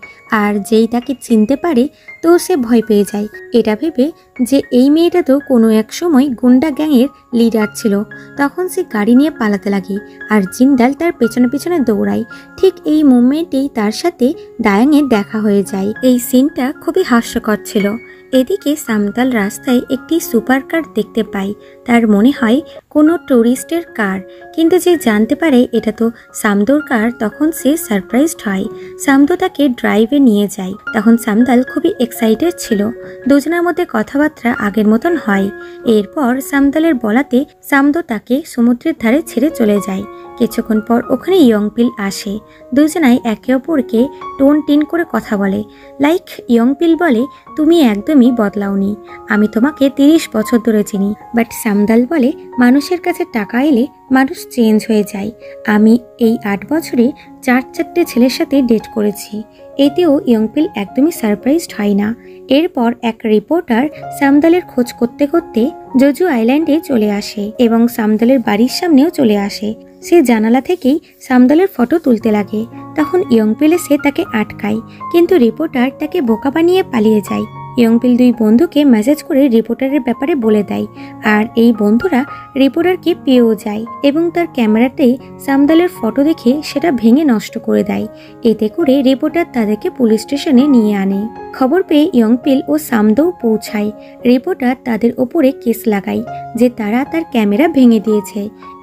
আর যেই তাকে চিনতে পারে তো সে ভয় পেয়ে যায়, এটা ভেবে যে এই মেয়েটা তো কোনো এক সময় গুন্ডা গ্যাংয়ের লিডার ছিল। তখন সে গাড়ি নিয়ে পালাতে লাগে আর জিন্দাল তার পেছনে পেছনে দৌড়ায়। ঠিক এই মুভমেন্টেই তার সাথে ডায়াংয়ের দেখা হয়ে যায়। এই সিনটা খুবই হাস্যকর ছিল। এদিকে সামদাল রাস্তায় একটি সুপার কার দেখতে পায়। তার মনে হয় কোনো টুরিস্টের কার, কিন্তু যে জানতে পারে এটা তো সামদোর কার, তখন সে সারপ্রাইজড হয়। সামদো তাকে ড্রাইভে নিয়ে যায়। তখন সামদাল খুবই এক্সাইটেড ছিল। দুজনের মধ্যে কথাবার্তা আগের মতন হয়। এরপর সামদালের বলাতে সামদো তাকে সমুদ্রের ধারে ছেড়ে চলে যায়। কিছুক্ষণ পর ওখানে ইয়ংপিল আসে। দুজনাই একে অপরকে টোন টিন করে কথা বলে। লাইক ইয়ংপিল বলে, তুমি একদমই বদলাওনি, আমি তোমাকে 30 বছর ধরে চিনি। বাট সামদাল বলে, মানুষের কাছে টাকা এলে মানুষ চেঞ্জ হয়ে যায়। আমি এই 8 বছরে 4-4টে ছেলের সাথে ডেট করেছি। এতেও ইয়ংপিল একদমই সারপ্রাইজড হয় না। এরপর এক রিপোর্টার সামদালের খোঁজ করতে করতে জজু আইল্যান্ডে চলে আসে এবং সামদালের বাড়ির সামনেও চলে আসে। সে জানালা থেকেই সামদালের ফটো তুলতে লাগে। তখন ইয়ংপিল এসে তাকে আটকায়, কিন্তু রিপোর্টার তাকে বোকা বানিয়ে পালিয়ে যায়। ইয়ংপিল দুই বন্ধুকে মেসেজ করে রিপোর্টারের ব্যাপারে বলে দেয় আর এই বন্ধুরা রিপোর্টারকে পেয়েও যায় এবং তার ক্যামেরাতে সামদালের ফটো দেখে সেটা ভেঙে নষ্ট করে দেয়। এতে করে রিপোর্টার তাদেরকে পুলিশ স্টেশনে নিয়ে আনে। খবর পেয়ে ইয়ংপিল ও সামদো পৌঁছায়। রিপোর্টার তাদের ওপরে কেস লাগায় যে তারা তার ক্যামেরা ভেঙে দিয়েছে।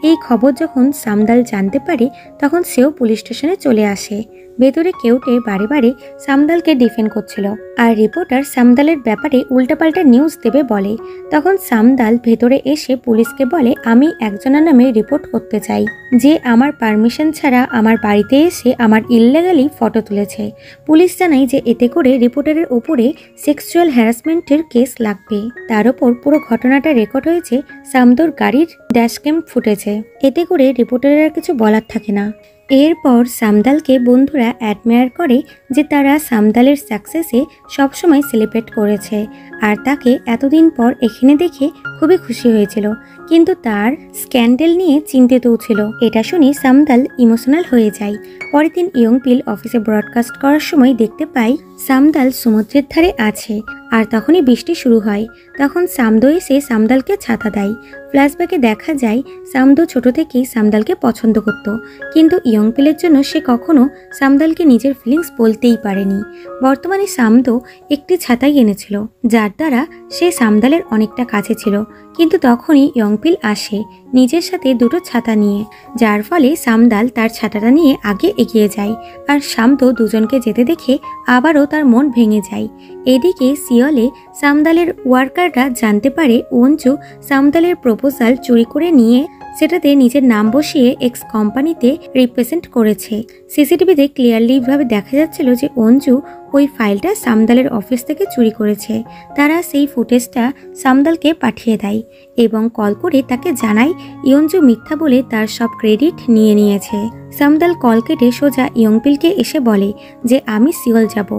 এই খবর যখন সামদাল জানতে পারে তখন সেও পুলিশ স্টেশনে চলে আসে। ভেতরে কেউটে বারে বারে সামদালকে ডিফেন্ড করছিল আর রিপোর্টার সামদালের ব্যাপারে উল্টাপাল্টা নিউজ দেবে বলে। তখন সামদাল ভেতরে এসে পুলিশকে বলে, আমি একজনের নামে রিপোর্ট করতে চাই যে আমার পারমিশন ছাড়া আমার বাড়িতে এসে আমার ইললিগালি ফটো তুলেছে। পুলিশ জানায় যে এতে করে রিপোর্টারের ওপরে সেক্সুয়াল হ্যারাসমেন্টের কেস লাগবে। তার ওপর পুরো ঘটনাটা রেকর্ড হয়েছে সামদোর গাড়ির ড্যাশক্যাম ফুটেছে। এতে করে রিপোর্টারের আর কিছু বলার থাকে না। এরপর সামদালকে বন্ধুরা অ্যাডমায়ার করে যে তারা সামদালের সাকসেসে সবসময় সেলিব্রেট করেছে আর তাকে এতদিন পর এখানে দেখে খুবই খুশি হয়েছিল, কিন্তু তার স্ক্যান্ডেল নিয়ে চিন্তিতও ছিল। এটা শুনে সামদাল ইমোশনাল হয়ে যায়। পরের দিন ইয়ংপিল অফিসে ব্রডকাস্ট করার সময় দেখতে পাই সামদাল সমুদ্রের ধারে আছে আর তখনই বৃষ্টি শুরু হয়। তখন সামদো এসে সামদালকে ছাতা দেয়। ফ্ল্যাশব্যাকে দেখা যায় সামদো ছোট থেকেই সামদালকে পছন্দ করত, কিন্তু ইয়ংপিলের জন্য সে কখনো সামদালকে নিজের ফিলিংস বলতেই পারেনি। বর্তমানে সামদো একটি ছাতাই এনেছিল যার দ্বারা সে সামদালের অনেকটা কাছে ছিল। কিন্তু তখনই ইয়ংপিল আসে নিজের সাথে দুটো ছাতা নিয়ে, যার ফলে সামদাল তার ছাতাটা নিয়ে আগে এগিয়ে যায়। আর শান্ত দুজনকে যেতে দেখে আবারও তার মন ভেঙে যায়। এদিকে সিওলে সামদালের ওয়ার্কাররা জানতে পারে অঞ্জু সামদালের প্রপোজাল চুরি করে নিয়ে সেটাতে নিজের নাম বসিয়ে এক্স কোম্পানিতে রিপ্রেজেন্ট করেছে। সিসিটিভিতে ক্লিয়ারলি ভাবে দেখা যাচ্ছিল যে অঞ্জু ওই ফাইলটা সামদালের অফিস থেকে চুরি করেছে। তারা সেই ফুটেজটা সামদালকে পাঠিয়ে দেয় এবং কল করে তাকে জানায় ইয়ঞ্জু মিথ্যা বলে তার সব ক্রেডিট নিয়ে নিয়েছে। সামদাল কল কেটে সোজা ইয়ংপিলকে এসে বলে যে আমি সিওল যাব।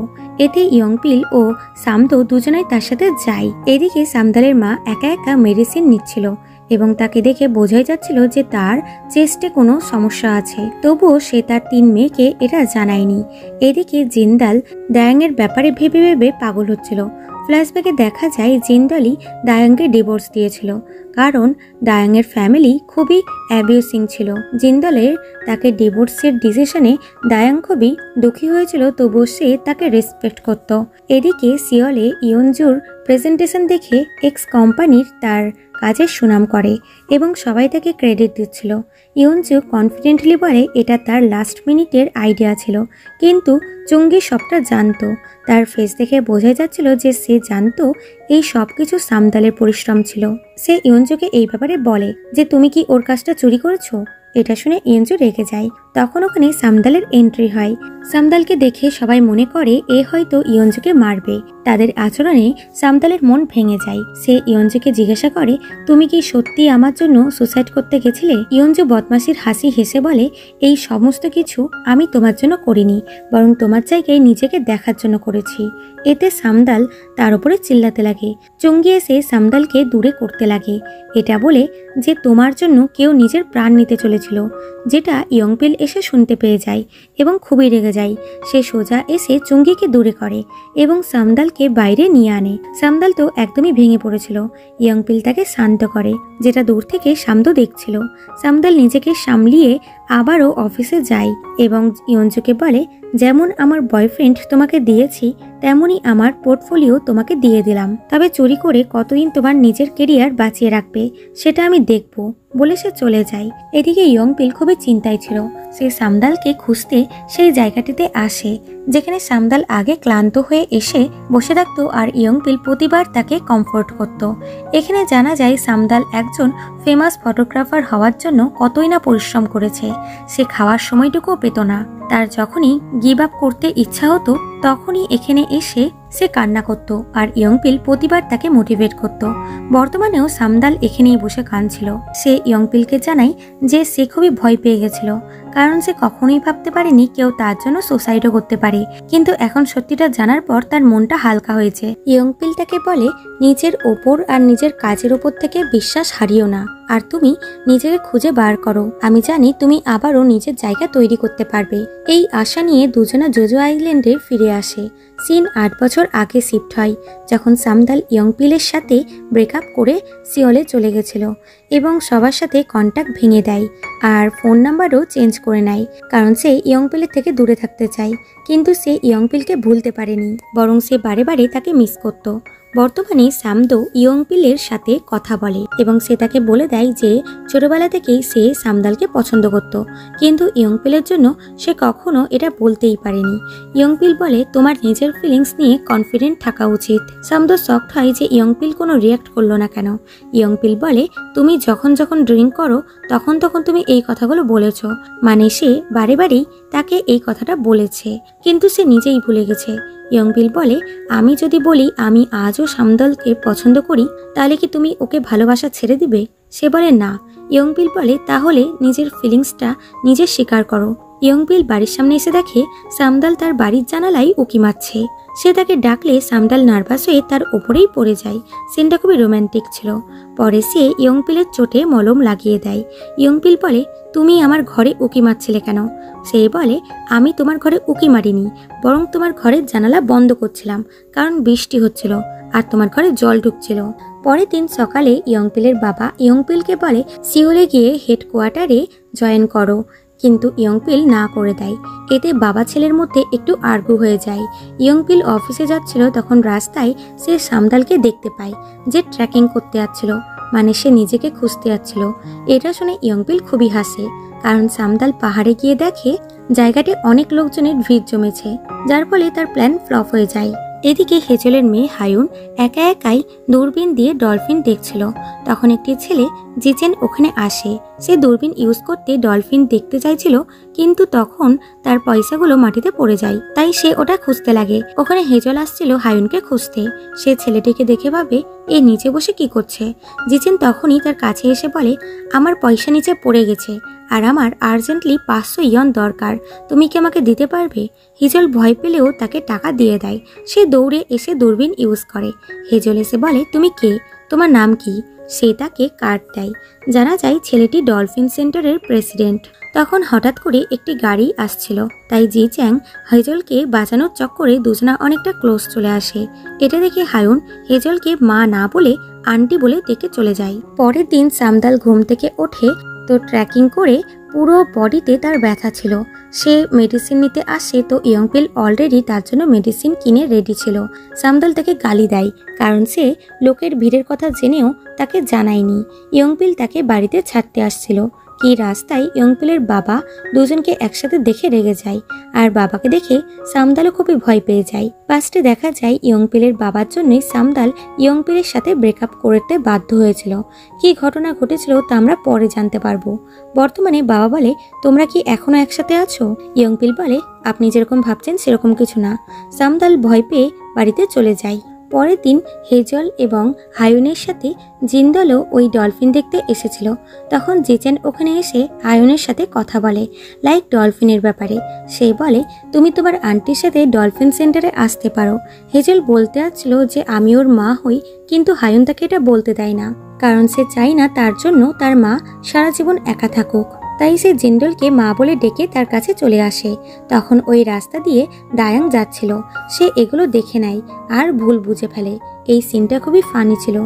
এতে ইয়ংপিল ও সামদো দুজনেই তার সাথে যায়। এদিকে সামদালের মা একা একা মেডিসিন নিচ্ছিল এবং তাকে দেখে বোঝাই যাচ্ছিল যে তার চেস্টে কোনো সমস্যা আছে, তবুও সে তার 3 মেয়েকে এটা জানায়নি। এদিকে জিন্দাল দায়াংয়ের ব্যাপারে ভেবে ভেবে পাগল হচ্ছিল। ফ্ল্যাশব্যাকে দেখা যায় জিন্দালই দায়াংকে ডিভোর্স দিয়েছিল, কারণ দায়াংয়ের ফ্যামিলি খুবই অ্যাবিউসিং ছিল। জিন্দালের তাকে ডিভোর্সের ডিসিশনে দায়াং খুবই দুঃখী হয়েছিল, তবুও সে তাকে রেসপেক্ট করত। এদিকে সিওলে ইয়ঞ্জুর প্রেজেন্টেশন দেখে এক্স কোম্পানির তার কাজের সুনাম করে এবং সবাই তাকে ক্রেডিট দিচ্ছিল। ইয়ঞ্জু কনফিডেন্টলি বলে এটা তার লাস্ট মিনিটের আইডিয়া ছিল, কিন্তু চুঙ্গি সবটা জানতো। তার ফেস দেখে বোঝা যাচ্ছিল যে সে জানতো এই সব কিছু সামদালের পরিশ্রম ছিল। সে ইয়ঞ্জুকে এই ব্যাপারে বলে যে তুমি কি ওর কাজটা চুরি করেছো। এটা শুনে ইয়ঞ্জু রেগে যায়। তখন ওখানে সামদালের এন্ট্রি হয়। সামদালকে দেখে সবাই মনে করে এ হয়তো ইয়ঞ্জুকে মারবে। তাদের আচরণে সামদালের মন ভেঙে যায়। সে ইয়ঞ্জুকে জিজ্ঞাসা করে তুমি কি সত্যি আমার জন্য সুসাইড করতে গেছিলে। ইয়ঞ্জু বদমাশির হাসি হেসে বলে এই সমস্ত কিছু আমি তোমার জন্য করিনি, বরং তোমার জায়গায় নিজেকে দেখার জন্য করেছি। এতে সামদাল তার উপরে চিল্লাতে লাগে। চুঙ্গি এসে সামদালকে দূরে করতে লাগে, এটা বলে যে তোমার জন্য কেউ নিজের প্রাণ নিতে চলেছিল, যেটা ইয়ংপিল এসে শুনতে পেয়ে যায় এবং খুবই রেগে যায়। সে সোজা এসে চুঙ্গিকে দূরে করে এবং সামদালকে বাইরে নিয়ে আনে। সামদাল তো একদমই ভেঙে পড়েছিল। ইয়ংপিল তাকে শান্ত করে, যেটা দূর থেকে সামদো দেখছিল। সামদাল নিজেকে সামলিয়ে আবারও অফিসে যায় এবং ইয়ঞ্জুকে বলে যেমন আমার বয়ফ্রেন্ড তোমাকে দিয়েছি তেমনই আমার পোর্টফোলিও তোমাকে দিয়ে দিলাম, তবে চুরি করে কতদিন তোমার নিজের কেরিয়ার বাঁচিয়ে রাখবে সেটা আমি দেখব বলে সে চলে যায়। এদিকে ইয়ংপিল খুবই চিন্তায় ছিল। সে সামদালকে খুঁজতে সেই জায়গাটিতে আসে যেখানে সামদাল আগে ক্লান্ত হয়ে এসে বসে থাকতো আর ইয়ংপিল প্রতিবার তাকে কমফোর্ট করত। এখানে জানা যায় সামদাল একজন ফেমাস ফটোগ্রাফার হওয়ার জন্য কতই না পরিশ্রম করেছে। সে খাওয়ার সময়টুকুও পেত না। তার যখনই গিভ আপ করতে ইচ্ছা হতো তখনই এখানে এসে সে কান্না করত আর ইয়ংপিল প্রতিবার তাকে মোটিভেট করত। বর্তমানেও সামদাল এখানেই বসে কাঁদছিল। সে ইয়ংপিলকে জানায় যে সে খুবই ভয় পেয়ে গেছিল, কারণ সে কখনোই ভাবতে পারেনি কেউ তার জন্য সুসাইডও করতে পারে, কিন্তু এখন সত্যিটা জানার পর তার মনটা হালকা হয়েছে। ইয়ংপিল তাকে বলে নিজের ওপর আর নিজের কাজের ওপর থেকে বিশ্বাস হারিও না, আর তুমি নিজেকে খুঁজে বার করো। আমি জানি তুমি আবারও নিজের জায়গা তৈরি করতে পারবে। এই আশা নিয়ে দুজনা জোজো আইল্যান্ডে ফিরে আসে। সিন 8 বছর আগে শিফট হয়, যখন সামদাল ইয়ংপিলের সাথে ব্রেকআপ করে সিওলে চলে গেছিল এবং সবার সাথে কন্ট্যাক্ট ভেঙে দেয় আর ফোন নাম্বারও চেঞ্জ করে নেয়, কারণ সে ইয়ংপিলের থেকে দূরে থাকতে চায়। কিন্তু সে ইয়ংপিলকে ভুলতে পারেনি, বরং সে বারে বারে তাকে মিস করত। বর্তমানে সামদো ইয়ংপিলের সাথে কথা বলে এবং সে তাকে বলে দেয় যে ছোটবেলা থেকেই সে সামদালকে পছন্দ করত, কিন্তু ইয়ংপিলের জন্য সে কখনো এটা বলতেই পারেনি। ইয়ংপিল বলে তোমার নিজের ফিলিংস নিয়ে কনফিডেন্ট থাকা উচিত। সামদো শকড হয় যে ইয়ংপিল কোনো রিয়াক্ট করলো না কেন। ইয়ংপিল বলে তুমি যখন যখন ড্রিঙ্ক করো তখন তখন তুমি এই কথাগুলো বলেছ, মানে সে বারে বারেই তাকে এই কথাটা বলেছে, কিন্তু সে নিজেই ভুলে গেছে। ইয়ংপিল বলে আমি যদি বলি আমি আজও সামদালকে পছন্দ করি তাহলে কি তুমি ওকে ভালোবাসা ছেড়ে দিবে। সে বলে না। ইয়ংপিল বলে তাহলে নিজের ফিলিংসটা নিজে স্বীকার করো। ইয়ংপিল বাড়ির সামনে এসে দেখে সামদাল তার বাড়ির জানালায় উকি মারছে। সে তাকে ডাকলে সামদাল নার্ভাস হয়ে তার ওপরেই পড়ে যায়। সিনটা খুবই রোম্যান্টিক ছিল। পরে সে ইয়ংপিলের চোটে মলম লাগিয়ে দেয়। ইয়ংপিল বলে তুমি আমার ঘরে উকি মারছিলে কেন। সে বলে আমি তোমার ঘরে উকি মারিনি, বরং তোমার ঘরের জানালা বন্ধ করছিলাম, কারণ বৃষ্টি হচ্ছিল আর তোমার ঘরে জল ঢুকছিল। পরের দিন সকালে ইয়ংপিলের বাবা ইয়ংপিলকে বলে সিওলে গিয়ে হেডকোয়ার্টারে জয়েন করো, কিন্তু ইয়ংপিল না করে দেয়। এতে বাবা ছেলের মধ্যে একটু আর্গু হয়ে যায়। ইয়ংপিল অফিসে যাচ্ছিল, তখন রাস্তায় সে সামদালকে দেখতে পায় যে ট্রেকিং করতে যাচ্ছিল। মানে সে নিজেকে খুঁজতে যাচ্ছিল। এটা শুনে ইয়ংপিল খুবই হাসে, কারণ সামদাল পাহাড়ে গিয়ে দেখে জায়গাটি অনেক লোকজনের ভিড় জমেছে, যার ফলে তার প্ল্যান ফ্লপ হয়ে যায়। এদিকে হেজেলের মেয়ে হায়ুন একা একাই দূরবীন দিয়ে ডলফিন দেখছিল। তখন একটি ছেলে জিচেন ওখানে আসে। সে দূরবীন ইউজ করতে ডলফিন দেখতে চাইছিল, কিন্তু তখন তার পয়সাগুলো মাটিতে পড়ে যায়, তাই সে ওটা খুঁজতে লাগে। ওখানে হেজল আসছিল হায়ুনকে খুঁজতে। সে ছেলেটিকে দেখে ভাবে এ নিচে বসে কি করছে। জিচেন তখনই তার কাছে এসে বলে, আমার পয়সা নিচে পড়ে গেছে আর আমার আর্জেন্টলি 500 ইয়ন দরকার, তুমি কি আমাকে দিতে পারবে? হেজল ভয় পেলেও তাকে টাকা দিয়ে দেয়। সে দৌড়ে এসে দূরবীন ইউজ করে। হেজল এসে বলে, তুমি কে, তোমার নাম কি? সে তাকে কার্ড দেয়। জানা যায় ছেলেটি ডলফিন সেন্টারের প্রেসিডেন্ট। তখন হঠাৎ করে একটি গাড়ি আসছিল, তাই জি চ্যাং হেজলকে বাঁচানোর চক্করে দুজনা অনেকটা ক্লোজ চলে আসে। এটা দেখে হায়ুন হেজলকে মা না বলে আন্টি বলে ডেকে চলে যায়। পরের দিন সামদাল ঘুম থেকে ওঠে তো ট্র্যাকিং করে পুরো বডিতে তার ব্যথা ছিল। সে মেডিসিন নিতে আসে তো ইয়ংপিল অলরেডি তার জন্য মেডিসিন কিনে রেডি ছিল। সামদাল তাকে গালি দেয়, কারণ সে লোকের ভিড়ের কথা জেনেও তাকে জানায়নি। ইয়ংপিল তাকে বাড়িতে ছাড়তে আসছিল। কি রাস্তায় ইয়ংপিলের বাবা দুজনকে একসাথে দেখে রেগে যায়, আর বাবাকে দেখে সামদালও খুবই ভয় পেয়ে যায়। পাস্টে দেখা যায় ইয়ংপিলের বাবার জন্যই সামদাল ইয়ংপিলের সাথে ব্রেকআপ করতে বাধ্য হয়েছিল। কি ঘটনা ঘটেছিল তা আমরা পরে জানতে পারবো। বর্তমানে বাবা বলে, তোমরা কি এখনো একসাথে আছো? ইয়ংপিল বলে, আপনি যেরকম ভাবছেন সেরকম কিছু না। সামদাল ভয় পেয়ে বাড়িতে চলে যায়। পরের দিন হেজল এবং হায়ুনের সাথে জিন্দলও ওই ডলফিন দেখতে এসেছিল। তখন জিচেন ওখানে এসে হায়ুনের সাথে কথা বলে, লাইক ডলফিনের ব্যাপারে। সে বলে, তুমি তোমার আন্টির সাথে ডলফিন সেন্টারে আসতে পারো। হেজল বলতে আসছিল যে আমি ওর মা হই, কিন্তু হায়ুন তাকে এটা বলতে দেয় না, কারণ সে চায় না তার জন্য তার মা সারা জীবন একা থাকুক। তাই সে জিন্ডলকে মা বলে ডেকে তার কাছে চলে আসে। তখন ওই রাস্তা দিয়ে দায়াং যাচ্ছিল। সে এগুলো দেখে নেয় আর ভুল বুঝে ফেলে। এই সিনটা খুবই ফানি ছিল।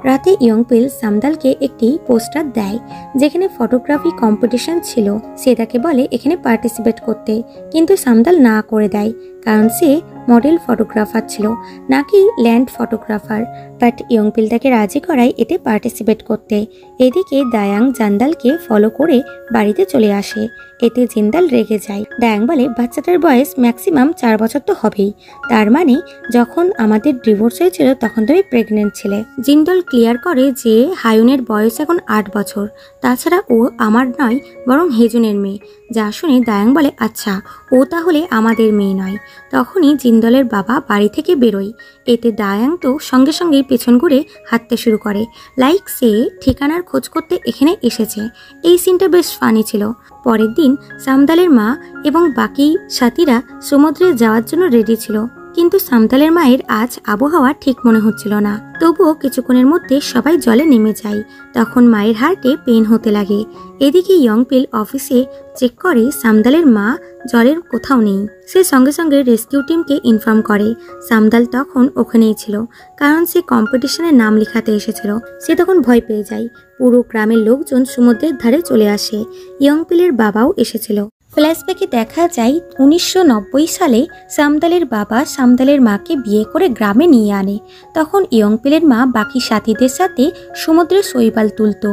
রাতে ইয়ংপিল সামদালকে একটি পোস্টার দেয় যেখানে ফটোগ্রাফি কম্পিটিশন ছিল। সে তাকে বলে এখানে পার্টিসিপেট করতে, কিন্তু সামদাল না করে দেয়, কারণ সে মডেল ফটোগ্রাফার ছিল নাকি ল্যান্ড ফটোগ্রাফার। বাট ইয়ংপিল তাকে রাজি করায় এতে পার্টিসিপেট করতে। এদিকে দায়াং জান্দালকে ফলো করে বাড়িতে চলে আসে। এতে জিন্দাল রেগে যায়। দায়াং বলে, বাচ্চাটার বয়স ম্যাক্সিমাম 4 বছর তো হবেই, তার মানে যখন আমাদের ডিভোর্স হয়েছিল তখন তুমি প্রেগনেন্ট ছিলে। জিন্দাল ক্লিয়ার করে যে হায়ুনের বয়স এখন 8 বছর, তাছাড়া ও আমার নয় বরং হেজুনের মেয়ে। যা শুনে দায়াং বলে, আচ্ছা ও তাহলে আমাদের মেয়ে নয়। তখনই জিন্দলের বাবা বাড়ি থেকে বেরোয়। এতে দায়াং তো সঙ্গে সঙ্গেই পেছন ঘুরে হাঁটতে শুরু করে, লাইক সে ঠিকানার খোঁজ করতে এখানে এসেছে। এই সিনটা বেশ ফানি ছিল। পরের দিন সামদালের মা এবং বাকি সাথীরা সমুদ্রে যাওয়ার জন্য রেডি ছিল, কিন্তু সামদালের মায়ের আজ আবহাওয়া ঠিক মনে হচ্ছিল না। তবুও কিছুক্ষণের মধ্যে সবাই জলে নেমে যায়। তখন মায়ের হার্টে পেন হতে লাগে। এদিকে ইয়ংপিল অফিসে চেক করে সামদালের মা জলের কোথাও নেই। সে সঙ্গে সঙ্গে রেস্কিউ টিমকে ইনফর্ম করে। সামদাল তখন ওখানেই ছিল, কারণ সে কম্পিটিশনে নাম লেখাতে এসেছিল। সে তখন ভয় পেয়ে যায়। পুরো গ্রামের লোকজন সমুদ্রের ধারে চলে আসে। ইয়ংপিলের বাবাও এসেছিল। ফ্ল্যাশব্যাকে দেখা যায় 1990 সালে সামদালের বাবা সামদালের মাকে বিয়ে করে গ্রামে নিয়ে আনে। তখন ইয়ংপিলের মা বাকি সাথীদের সাথে সমুদ্রে শৈবাল তুলত।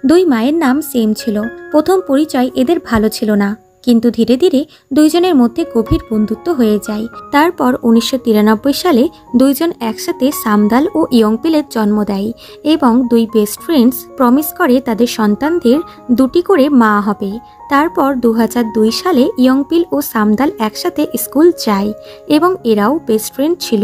দুই মায়ের নাম সেম ছিল। প্রথম পরিচয় এদের ভালো ছিল না, কিন্তু ধীরে ধীরে দুইজনের মধ্যে গভীর বন্ধুত্ব হয়ে যায়। তারপর 1993 সালে দুইজন একসাথে সামদাল ও ইয়ংপিলের জন্ম দেয় এবং দুই বেস্ট ফ্রেন্ডস প্রমিস করে তাদের সন্তানদের 2টি করে মা হবে। তারপর 2002 সালে ইয়ংপিল ও সামদাল একসাথে স্কুল যায় এবং এরাও বেস্ট ফ্রেন্ড ছিল,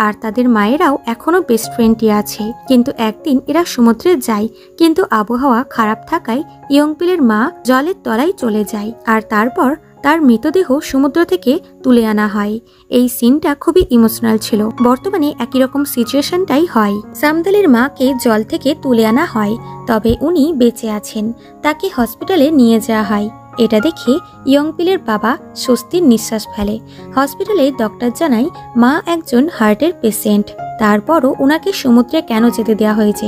আর তাদের মায়েরাও এখনো বেস্ট ফ্রেন্ডই আছে। কিন্তু একদিন এরা সমুদ্রে যায়, কিন্তু আবহাওয়া খারাপ থাকায় ইয়ংপিলের মা জলের তলায় চলে যায়, আর তারপর তার মৃতদেহ সমুদ্র থেকে তুলে আনা হয়। এই সিনটা খুবই ইমোশনাল ছিল। বর্তমানে একই রকম সিচুয়েশনটাই হয়। সামদালের মাকে জল থেকে তুলে আনা হয়, তবে উনি বেঁচে আছেন। তাকে হসপিটালে নিয়ে যাওয়া হয়। এটা দেখে ইয়ংপিলের বাবা স্বস্তির নিঃশ্বাস ফেলে। হসপিটালে ডক্টর জানায় মা একজন হার্টের পেশেন্ট, তারপরও ওনাকে সমুদ্রে কেন যেতে দেওয়া হয়েছে।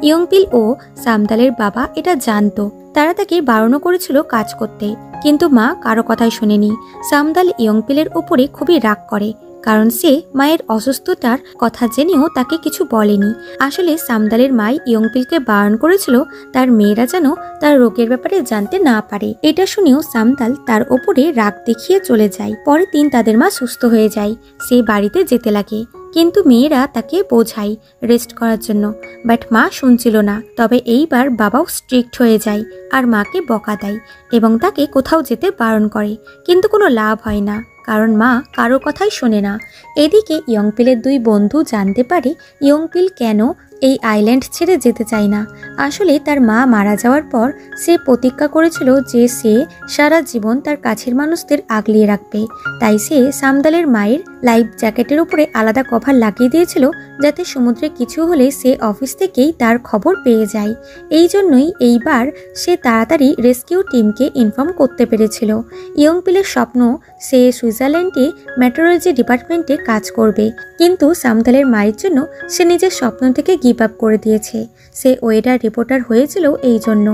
ইয়ংপিল ও সামদালের বাবা এটা জানতো। তারা তাকে বারণ করেছিল কাজ করতে, কিন্তু মা কারো কথাই শোনেনি। সামদাল ইয়ংপিলের উপরে খুবই রাগ করে, কারণ সে মায়ের অসুস্থতার কথা জেনেও তাকে কিছু বলেনি। আসলে সামদালের মা ইয়ংপিলকে বারণ করেছিল তার মেয়েরা যেন তার রোগের ব্যাপারে জানতে না পারে। এটা শুনেও সামদাল তার ওপরে রাগ দেখিয়ে চলে যায়। পরের দিন তাদের মা সুস্থ হয়ে যায়। সে বাড়িতে যেতে লাগে, কিন্তু মেয়েরা তাকে বোঝায় রেস্ট করার জন্য, বাট মা শুনছিল না। তবে এইবার বাবাও স্ট্রিক্ট হয়ে যায় আর মাকে বকা দেয় এবং তাকে কোথাও যেতে বারণ করে, কিন্তু কোনো লাভ হয় না কারণ মা কারো কথাই শোনে না। এদিকে ইয়ংপিলের দুই বন্ধু জানতে পারে ইয়ংপিল কেন এই আইল্যান্ড ছেড়ে যেতে চায় না। আসলে তার মা মারা যাওয়ার পর সে প্রতিজ্ঞা করেছিল যে সে সারা জীবন তার কাছের মানুষদের আগলিয়ে রাখবে। তাই সে সামদালের মায়ের লাইফ জ্যাকেটের উপরে আলাদা কভার লাগিয়ে দিয়েছিল, যাতে সমুদ্রে কিছু হলে সে অফিস থেকেই তার খবর পেয়ে যায়। এই জন্যই এইবার সে তাড়াতাড়ি রেস্কিউ টিমকে ইনফর্ম করতে পেরেছিল। ইয়ংপিলের স্বপ্ন সে সুইজারল্যান্ডে মেট্রোলজি ডিপার্টমেন্টে কাজ করবে, কিন্তু সামদালের মায়ের জন্য সে নিজের স্বপ্ন থেকে গিভ আপ করে দিয়েছে। সে ওয়েদার রিপোর্টার হয়েছিল এই জন্য।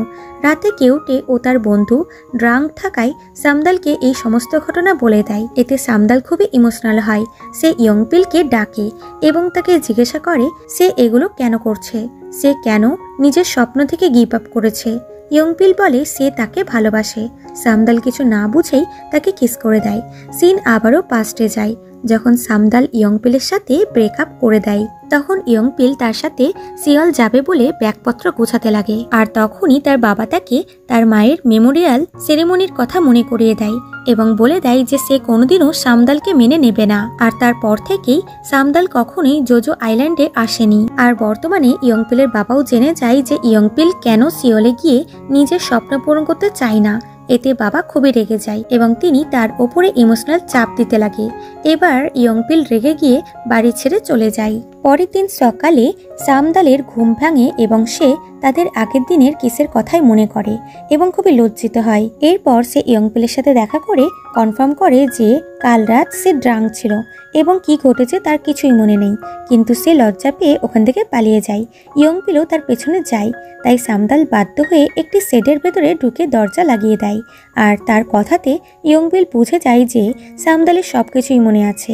রাতে কেউটে ও তার বন্ধু ড্রাঙ্ক থাকায় সামদালকে এই সমস্ত ঘটনা বলে দেয়। এতে সামদাল খুবই ইমোশনাল হয়। সে ইয়ংপিলকে ডাকে এবং তাকে জিজ্ঞাসা করে সে এগুলো কেন করছে, সে কেন নিজের স্বপ্ন থেকে গিভ আপ করেছে। ইয়ংপিল বলে সে তাকে ভালোবাসে। সামদাল কিছু না বুঝেই তাকে কিস করে দেয়। সিন আবারও পাস্টে যায়, যখন সামদাল ইয়ংপিলের সাথে ব্রেকআপ করে দেয়। তখন ইয়ংপিল তার সাথে সিওল যাবে বলে ব্যাগপত্র গোছাতে লাগে, আর তখনই তার বাবা তাকে তার মায়ের মেমোরিয়াল সেরেমনির কথা মনে করিয়ে দেয় এবং বলে দেয় যে সে কোনোদিনও সামদালকে মেনে নেবে না। আর তারপর থেকেই সামদাল কখনোই জোজো আইল্যান্ডে আসেনি। আর বর্তমানে ইয়ংপিলের বাবাও জেনে যায় যে ইয়ংপিল কেন সিওলে গিয়ে নিজের স্বপ্ন পূরণ করতে চায় না। এতে বাবা খুবই রেগে যায় এবং তিনি তার ওপরে ইমোশনাল চাপ দিতে লাগে। এবার ইয়ংপিল রেগে গিয়ে বাড়ি ছেড়ে চলে যায়। পরের দিন সকালে সামদালের ঘুম ভাঙে এবং সে তাদের আগের দিনের কিসের কথাই মনে করে এবং খুবই লজ্জিত হয়। এরপর সে ইয়ংপিলের সাথে দেখা করে কনফার্ম করে যে কাল রাত সে ড্রাঙ্ক ছিল এবং কি ঘটেছে তার কিছুই মনে নেই, কিন্তু সে লজ্জা পেয়ে ওখান থেকে পালিয়ে যায়। ইয়ংপিলও তার পেছনে যায়। তাই সামদাল বাধ্য হয়ে একটি শেডের ভেতরে ঢুকে দরজা লাগিয়ে দেয়। আর তার কথাতে ইয়ংপিল বুঝে যায় যে সামদালের সবকিছুই মনে আছে।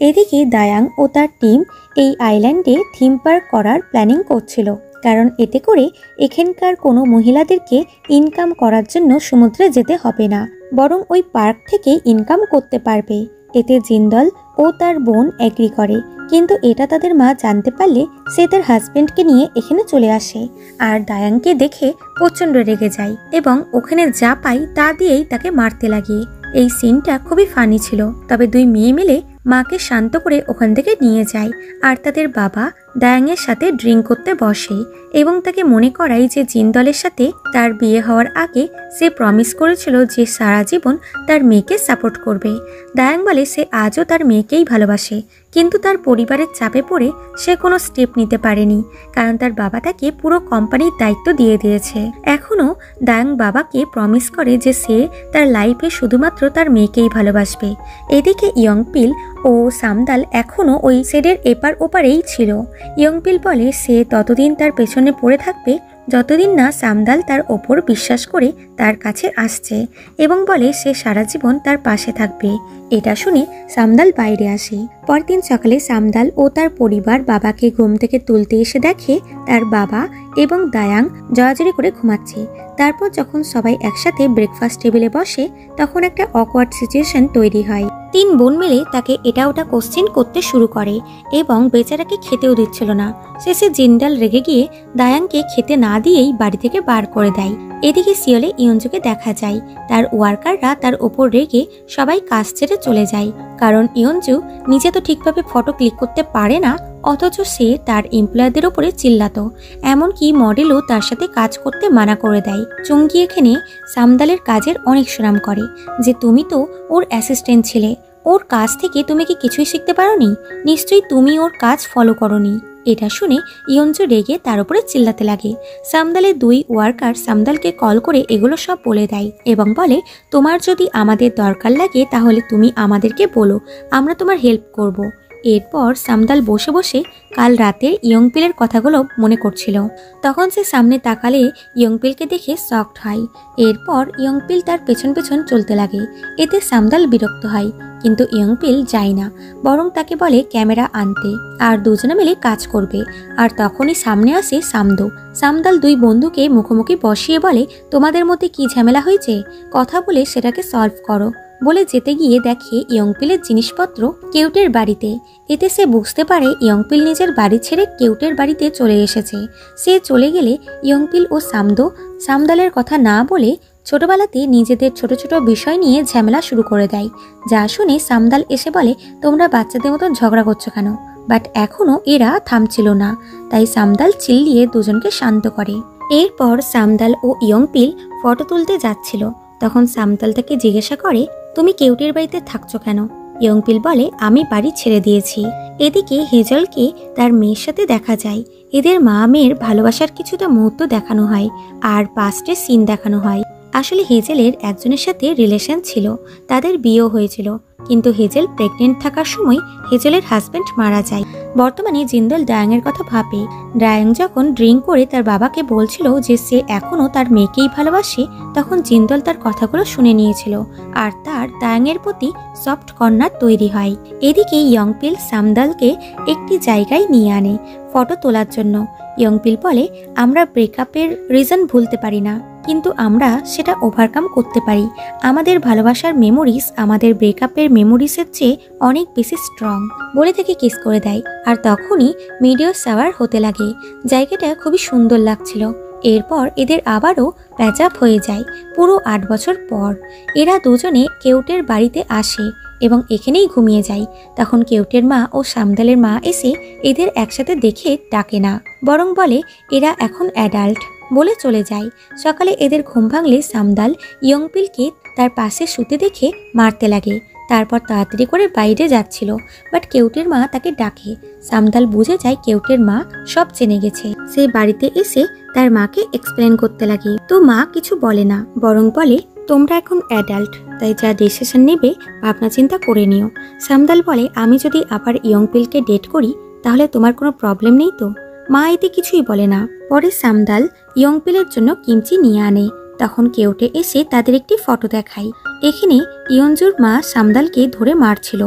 এদিকে দায়াং ও তার টিম এই আইল্যান্ডে থিম পার্ক করার প্ল্যানিং করছিল, কারণ এতে করে এখানকার কোনো মহিলাদেরকে ইনকাম করার জন্য সমুদ্রে যেতে হবে না, বরং ওই পার্ক থেকে ইনকাম করতে পারবে। এতে জিন্দল ও তার বোন এগ্রি করে, কিন্তু এটা তাদের মা জানতে পারলে সে তার হাজবেন্ডকে নিয়ে এখানে চলে আসে আর দায়াংকে দেখে প্রচণ্ড রেগে যায় এবং ওখানে যা পাই তা দিয়েই তাকে মারতে লাগে। এই সিনটা খুবই ফানি ছিল। তবে দুই মেয়ে মিলে মাকে শান্ত করে ওখান থেকে নিয়ে যায় আর তাদের বাবা দায়াংয়ের সাথে ড্রিঙ্ক করতে বসে এবং তাকে মনে করায় যে জিন্দলের সাথে তার বিয়ে হওয়ার আগে সে প্রমিস করেছিল যে সারা জীবন তার মেয়েকে সাপোর্ট করবে। দায়াং বলে সে আজও তার মেয়েকেই ভালোবাসে, কিন্তু তার পরিবারের চাপে পড়ে সে কোনো স্টেপ নিতে পারেনি, কারণ তার বাবা তাকে পুরো কোম্পানির দায়িত্ব দিয়ে দিয়েছে। এখনও দায়াং বাবাকে প্রমিস করে যে সে তার লাইফে শুধুমাত্র তার মেয়েকেই ভালোবাসবে। এদিকে ইয়ংপিল ও সামদাল এখনও ওই শেডের এপার ওপারেই ছিল। ইয়ংপিল বলে সে ততদিন তার পেছনে পড়ে থাকবে যতদিন না সামদাল তার ওপর বিশ্বাস করে তার কাছে আসছে, এবং বলে সে সারা জীবন তার পাশে থাকবে। এটা শুনে সামদাল বাইরে আসে। পরের দিন সকালে সামদাল ও তার পরিবার বাবাকে ঘুম থেকে তুলতে এসে দেখে তার বাবা এবং দায়াং জড়াজড়ি করে ঘুমাচ্ছে। তারপর যখন সবাই একসাথে ব্রেকফাস্ট টেবিলে বসে তখন একটা অকওয়ার্ড সিচুয়েশন তৈরি হয়। তিন বোন মিলে তাকে এটা ওটা কোশ্চেন করতে শুরু করে এবং বেচারাকে খেতেও দিচ্ছিল না। শেষে জিন্দাল রেগে গিয়ে দায়াংকে খেতে না দিয়েই বাড়ি থেকে বার করে দেয়। এদিকে সিওলে ইয়ঞ্জুকে দেখা যায়। তার ওয়ার্কাররা তার ওপর রেগে সবাই কাজ ছেড়ে চলে যায়, কারণ ইয়ঞ্জু নিজে তো ঠিকভাবে ফটো ক্লিক করতে পারে না, অথচ সে তার এমপ্লয়ারদের ওপরে চিল্লাতো। এমনকি মডেলও তার সাথে কাজ করতে মানা করে দেয়। চুঙ্গি এখানে সামদালের কাজের অনেক সুনাম করে যে তুমি তো ওর অ্যাসিস্ট্যান্ট ছিলে, ওর কাজ থেকে তুমি কি কিছুই শিখতে পারোনি? নিশ্চয়ই তুমি ওর কাজ ফলো করোনি। এটা শুনে ইয়ঞ্জু রেগে তার উপরে চিল্লাতে লাগে। সামদালের দুই ওয়ার্কার সামদালকে কল করে এগুলো সব বলে দেয় এবং বলে তোমার যদি আমাদের দরকার লাগে তাহলে তুমি আমাদেরকে বলো, আমরা তোমার হেল্প করব। এরপর সামদাল বসে বসে কাল রাতে ইয়ংপিলের কথাগুলো মনে করছিল। তখন সে সামনে তাকালে ইয়ংপিলকে দেখে শকড হয়। এরপর ইয়ংপিল তার পেছন পেছন চলতে লাগে। এতে সামদাল বিরক্ত হয়, কিন্তু ইয়ংপিল যায় না, বরং তাকে বলে ক্যামেরা আনতে আর দুজনে মিলে কাজ করবে। আর তখনই সামনে আসে সামদাল দুই বন্ধুকে মুখোমুখি বসিয়ে বলে, তোমাদের মধ্যে কি ঝামেলা হয়েছে, কথা বলে সেটাকে সলভ করো বলে যেতে গিয়ে দেখে ইয়ংপিলের জিনিসপত্র কেউটের বাড়িতে। এতে সে বুঝতে পারে ইয়ংপিল নিজের বাড়ি ছেড়ে কেউটের বাড়িতে চলে এসেছে। সে চলে গেলে ইয়ংপিল ও সামদালের কথা না বলে ছোটবেলাতে নিজেদের ছোট ছোট বিষয় নিয়ে ঝামেলা শুরু করে দেয়। যা শুনে সামদাল এসে বলে, তোমরা বাচ্চাদের মতো ঝগড়া করছো কেন? বাট এখনো এরা থামছিল না, তাই সামদাল চিল্লিয়ে দুজনকে শান্ত করে। এরপর সামদাল ও ইয়ংপিল ফটো তুলতে যাচ্ছিল। তখন সামদাল তাকে জিজ্ঞাসা করে, তুমি কেউটের বাড়িতে থাকছো কেন? ইয়ংপিল বলে, আমি বাড়ি ছেড়ে দিয়েছি। এদিকে হেজেলকে তার মেয়ের সাথে দেখা যায়। এদের মা মেয়ের ভালোবাসার কিছুটা মুহূর্ত দেখানো হয় আর পাস্টের সিন দেখানো হয়। আসলে হেজেলের একজনের সাথে রিলেশন ছিল, তাদের বিয়েও হয়েছিল, কিন্তু হেজেল প্রেগনেন্ট থাকার সময় হেজেলের হাজব্যান্ড মারা যায়। বর্তমানে জিন্দল ডায়াংয়ের কথা ভাবে। ডায়াং যখন ড্রিঙ্ক করে তার বাবাকে বলছিল যে সে এখনও তার মেয়েকেই ভালোবাসে, তখন জিন্দল তার কথাগুলো শুনে নিয়েছিল আর তার ডায়াংয়ের প্রতি সফট কর্নার তৈরি হয়। এদিকে ইয়ংপিল সামদালকে একটি জায়গায় নিয়ে আনে ফটো তোলার জন্য। ইয়ংপিল বলে, আমরা ব্রেকআপের রিজন ভুলতে পারি না, কিন্তু আমরা সেটা ওভারকাম করতে পারি। আমাদের ভালোবাসার মেমোরিজ আমাদের ব্রেকআপের মেমোরিজের চেয়ে অনেক বেশি স্ট্রং বলে থেকে কিস করে দেয়। আর তখনই মিডিয়া শাওয়ার হতে লাগে। জায়গাটা খুবই সুন্দর লাগছিল। এরপর এদের আবারও প্যাচ আপ হয়ে যায়। পুরো 8 বছর পর এরা দুজনে কেউটের বাড়িতে আসে এবং এখানেই ঘুমিয়ে যায়। তখন কেউটের মা ও সামদালের মা এসে এদের একসাথে দেখে ডাকে না, বরং বলে এরা এখন অ্যাডাল্ট বলে চলে যায়। সকালে এদের ঘুম ভাঙলে সামদাল ইয়ংপিলকে তার পাশে শুতে দেখে মারতে লাগে। তারপর তাড়াতাড়ি করে বাইরে যাচ্ছিল, বাট কেউটের মা তাকে ডাকে। সামদাল বুঝে যায় কেউটের মা সব জেনে গেছে। সে বাড়িতে এসে তার মাকে এক্সপ্লেন করতে লাগে, তো মা কিছু বলে না, বরং বলে তোমরা এখন অ্যাডাল্ট, তাই যা ডিসিশন নেবে ভাবনা চিন্তা করে নিও। সামদাল বলে, আমি যদি আবার ইয়ংপিলকে ডেট করি তাহলে তোমার কোনো প্রবলেম নেই তো? মা এতে কিছুই বলে না। পরে সামদাল ইয়ংপিলের জন্য কিমচি নিয়ে আনে। তখন কেউটে এসে তাদের একটি ফটো দেখায়। এখানে ইয়ঞ্জুর মা সামদালকে ধরে মারছিল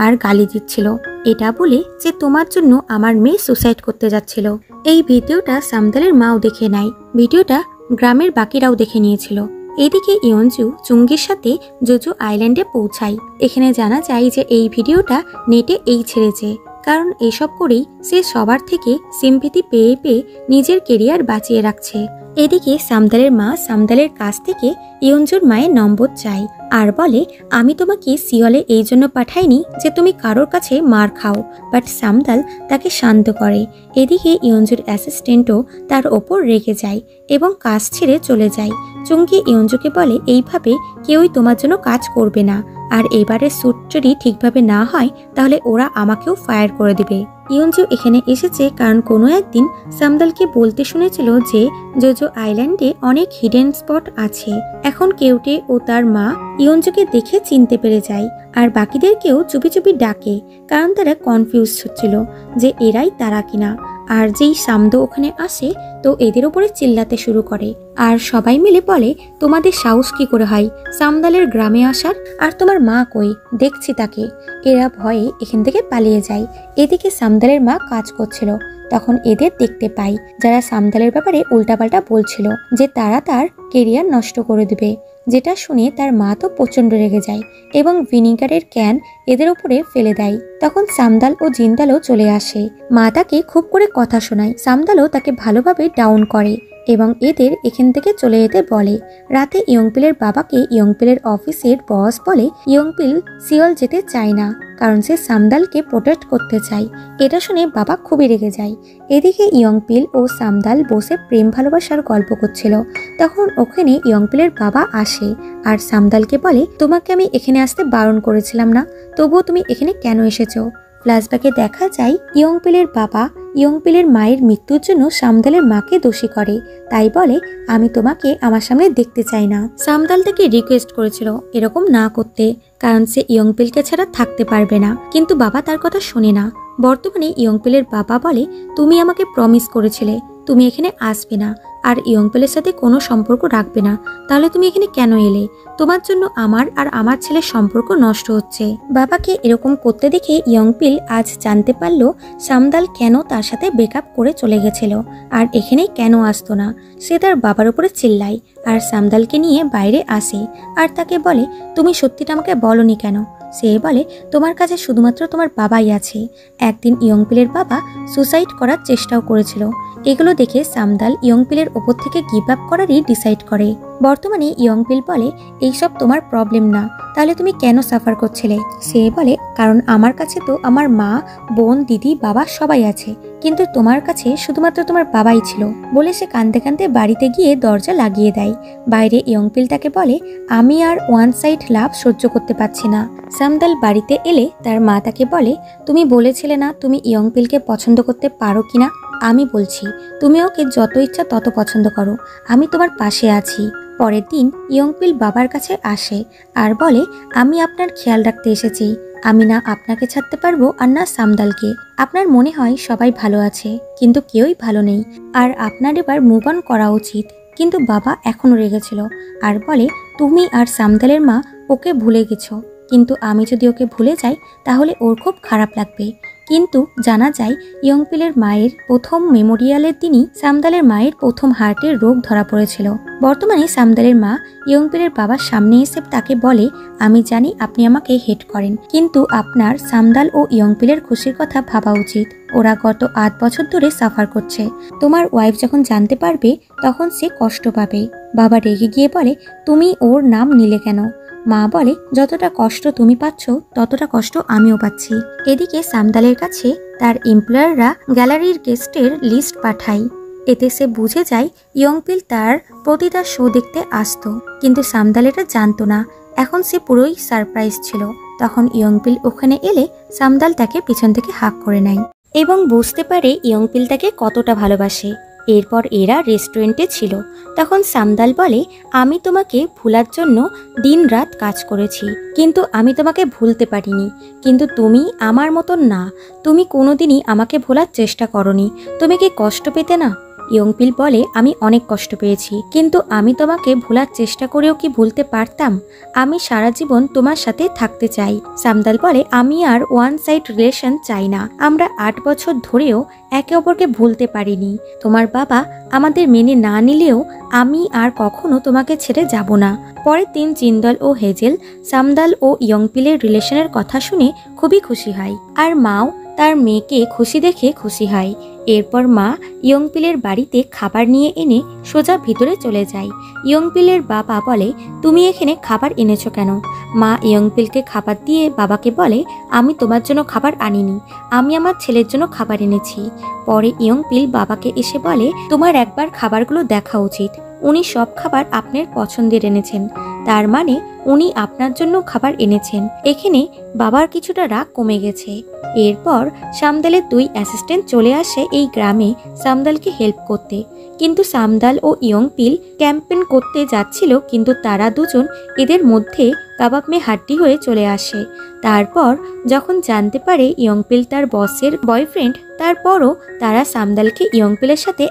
আর গালি দিচ্ছিল, এটা বলে যে তোমার জন্য আমার মেয়ে সুসাইড করতে যাচ্ছিল। এই ভিডিওটা সামদালের মাও দেখে নেয়। ভিডিওটা গ্রামের বাকিরাও দেখে নিয়েছিল। এদিকে ইয়ঞ্জু চুঙ্গির সাথে জোজো আইল্যান্ডে পৌঁছায়। এখানে জানা যায় যে এই ভিডিওটা নেটে ছেড়েছে, কারণ এসব করেই সে সবার থেকে সিম্পিতি পেয়ে পেয়ে নিজের কেরিয়ার বাঁচিয়ে রাখছে। এদিকে সামদালের মা সামদালের কাছ থেকে ইয়ঞ্জুর মায়ের নম্বর চায় আর বলে, আমি তোমাকে সিওলে এই জন্য পাঠাইনি যে তুমি কারোর কাছে মার খাও। বাট সামদাল তাকে শান্ত করে। এদিকে ইয়ঞ্জুর অ্যাসিস্ট্যান্টও তার ওপর রেগে যায় এবং কাজ ছেড়ে চলে যায়। চুঙ্গি ইয়ঞ্জুকে বলে, এইভাবে কেউই তোমার জন্য কাজ করবে না, আর এবারে শ্যুট যদি ঠিকভাবে না হয় তাহলে ওরা আমাকেও ফায়ার করে দিবে। ইয়ঞ্জু এখানে এসেছে কারণ কোনো একদিন সামদালকে বলতে শুনেছিল যে জোজো আইল্যান্ডে অনেক হিডেন স্পট আছে। এখন কেউটে ও তার মা ইয়ঞ্জুকে দেখে চিনতে পেরে যায় আর বাকিদেরকেও চুপি চুপি ডাকে, কারণ তারা কনফিউজ হচ্ছিল যে এরাই তারা কিনা। আর যেই সামদো ওখানে আসে তো এদের উপরে চিল্লাতে শুরু করে আর সবাই মিলে বলে, তোমাদের সাহস কি করে হয় সামদালের গ্রামে আসার, আর তোমার মা কই, দেখছি তাকে। এরা ভয়ে এখান থেকে পালিয়ে যায়। এদিকে সামদালের মা কাজ করছিল। তখন এদের দেখতে পাই যারা সামদালের ব্যাপারে উল্টাপাল্টা বলছিল যে তারা তার কেরিয়ার নষ্ট করে দিবে, যেটা শুনে তার মা তো প্রচন্ড রেগে যায় এবং ভিনিগারের ক্যান এদের উপরে ফেলে দেয়। তখন সামদাল ও জিন্দালও চলে আসে। মা তাকে খুব করে কথা শোনায়। সামদালও তাকে ভালোভাবে ডাউন করে এবং এদের এখান থেকে চলে যেতে বলে। রাতে ইয়ংপিলের বাবাকে ইয়ংপিলের অফিসের বস বলে ইয়ংপিল সিওল যেতে চায় না, কারণ সে সামদালকে প্রোটেক্ট করতে চায়। এটা শুনে বাবা খুবই রেগে যায়। এদিকে ইয়ংপিল ও সামদাল বসে প্রেম ভালোবাসার গল্প করছিল। তখন ওখানে ইয়ংপিলের বাবা আসে আর সামদালকে বলে, তোমাকে আমি এখানে আসতে বারণ করেছিলাম না, তবুও তুমি এখানে কেন এসেছো? ফ্ল্যাশব্যাকে দেখা যায় ইয়ংপিলের বাবা ইয়ংপিলের মায়ের মৃত্যুর জন্য সামদালের মাকে দোষী করে। তাই বলে, আমি তোমাকে আমার সামনে দেখতে চাই না। সামদাল তাকে রিকোয়েস্ট করেছিল এরকম না করতে, কারণ সে ইয়ংপিলকে ছাড়া থাকতে পারবে না, কিন্তু বাবা তার কথা শোনে না। বর্তমানে ইয়ংপিলের বাবা বলে, তুমি আমাকে প্রমিস করেছিলে তুমি এখানে আসবে না, আর ইয়ংপিলের সাথে কোনো সম্পর্ক রাখবে না, তাহলে তুমি এখানে কেন এলে? তোমার জন্য আমার আর আমার ছেলের সম্পর্ক নষ্ট হচ্ছে। বাবাকে এরকম করতে দেখে ইয়ংপিল আজ জানতে পারল সামদাল কেন তার সাথে ব্রেকআপ করে চলে গেছিল আর এখানে কেন আসতো না। সে তার বাবার উপরে চিল্লায় আর সামদালকে নিয়ে বাইরে আসে আর তাকে বলে, তুমি সত্যিটা আমাকে বলনি কেন? সে বলে, তোমার কাছে শুধুমাত্র তোমার বাবাই আছে। একদিন ইয়ংপিলের বাবা সুসাইড করার চেষ্টাও করেছিল। এগুলো দেখে সামদাল ইয়ংপিলের ওপর থেকে গিভ আপ করারই ডিসাইড করে। বর্তমানে ইয়ংপিল বলে, এইসব তোমার প্রবলেম না, তাহলে তুমি কেন সাফার করছিলে? সে বলে, কারণ আমার কাছে তো আমার মা, বোন, দিদি, বাবা সবাই আছে, কিন্তু তোমার কাছে শুধুমাত্র তোমার বাবাই ছিল। বলে সে কাঁদতে কাঁদতে বাড়িতে গিয়ে দরজা লাগিয়ে দেয়। বাইরে ইয়ংপিল তাকে বলে, আমি আর ওয়ান সাইড লাভ সহ্য করতে পারছি না। সামদাল বাড়িতে এলে তার মা তাকে বলে, তুমি বলেছিলে না তুমি ইয়ংপিলকে পছন্দ করতে পারো কিনা? আমি বলছি তুমি ওকে যত ইচ্ছা তত পছন্দ করো, আমি তোমার পাশে আছি। পরের দিন ইয়ংপিল বাবার কাছে আসে আর বলে, আমি আপনার খেয়াল রাখতে এসেছি। আমি না আপনাকে ছাড়তে পারবো আর না সামদালকে। আপনার মনে হয় সবাই ভালো আছে, কিন্তু কেউই ভালো নেই, আর আপনার এবার মুভ অন করা উচিত। কিন্তু বাবা এখনো রেগেছিল আর বলে, তুমি আর সামদালের মা ওকে ভুলে গেছো, কিন্তু আমি যদি ওকে ভুলে যাই তাহলে ওর খুব খারাপ লাগবে। কিন্তু জানা যায় ইয়ংপিলের মায়ের প্রথম মেমোরিয়ালের দিনই সামদালের মায়ের প্রথম হার্টের রোগ ধরা পড়েছিল। বর্তমানে সামদালের মা ইয়ংপিলের বাবার সামনে এসে তাকে বলে, আমি জানি আপনি আমাকে হেট করেন, কিন্তু আপনার সামদাল ও ইয়ংপিলের খুশির কথা ভাবা উচিত। ওরা গত 8 বছর ধরে সাফার করছে। তোমার ওয়াইফ যখন জানতে পারবে তখন সে কষ্ট পাবে। বাবা রেগে গিয়ে বলে, তুমি ওর নাম নিলে কেন? মা বলে, যতটা কষ্ট তুমি পাচ্ছ ততটা কষ্ট আমিও পাচ্ছি। এদিকে সামদালের কাছে তার এমপ্লয়াররা গ্যালারির গেস্টের লিস্ট পাঠায়। এতে সে বুঝে যায় ইয়ংপিল তার প্রতিটা শো দেখতে আসতো, কিন্তু সামদাল এটা জানতো না। এখন সে পুরোই সারপ্রাইজ ছিল। তখন ইয়ংপিল ওখানে এলে সামদাল তাকে পিছন থেকে হাক করে নেয় এবং বুঝতে পারে ইয়ংপিল তাকে কতটা ভালোবাসে। এরপর এরা রেস্টুরেন্টে ছিল। তখন সামদাল বলে, আমি তোমাকে ভুলার জন্য দিন রাত কাজ করেছি, কিন্তু আমি তোমাকে ভুলতে পারিনি। কিন্তু তুমি আমার মতন না, তুমি কোনোদিনই আমাকে ভোলার চেষ্টা করনি। তুমি কি কষ্ট পেতে না? ইয়ংপিল বলে, আমি অনেক কষ্ট পেয়েছি, কিন্তু আমি তোমাকে ভোলার চেষ্টা করেও কি ভুলতে পারতাম? আমি সারা জীবন তোমার সাথে থাকতে চাই। সামদাল বলে, আমি আর ওয়ান সাইড রিলেশন চাই না। আমরা 8 বছর ধরেও একে অপরকে ভুলতে পারিনি। তোমার বাবা আমাদের মেনে না নিলেও আমি আর কখনো তোমাকে ছেড়ে যাব না। পরের দিন জিন্দল ও হেজেল সামদাল ও ইয়ংপিলের রিলেশনের কথা শুনে খুবই খুশি হয়, আর মাও তার মেয়েকে খুশি দেখে খুশি হয়। এরপর মা ইয়ংপিলের বাড়িতে খাবার নিয়ে এনে সোজা ভিতরে চলে যায়। ইয়ংপিলের বাবা বলে, তুমি এখানে খাবার এনেছো কেন? মা ইয়ংপিলকে খাবার দিয়ে বাবাকে বলে, আমি তোমার জন্য খাবার আনিনি, আমি আমার ছেলের জন্য খাবার এনেছি। পরে ইয়ংপিল বাবাকে এসে বলে, তোমার একবার খাবারগুলো দেখা উচিত। উনি সব খাবার আপনার পছন্দের এনেছেন, তার মানে উনি আপনার জন্য খাবার এনেছেন। এখানে বাবার কিছুটা রাগ কমে গেছে। এরপর সামদালের 2 অ্যাসিস্ট্যান্ট চলে আসে এই গ্রামে সামদালকে হেল্প করতে। কিন্তু সামদাল ও ইয়ংপিল ক্যাম্পেন করতে যাচ্ছিল, কিন্তু তারা দুজন এদের মধ্যে কাবাব মে হাড্ডি হয়ে চলে আসে। তারপর যখন জানতে পারে ইয়ংপিল তার বসের বয়ফ্রেন্ড, তারপরও তারা সামদালকে ইয়ংপিলের সাথে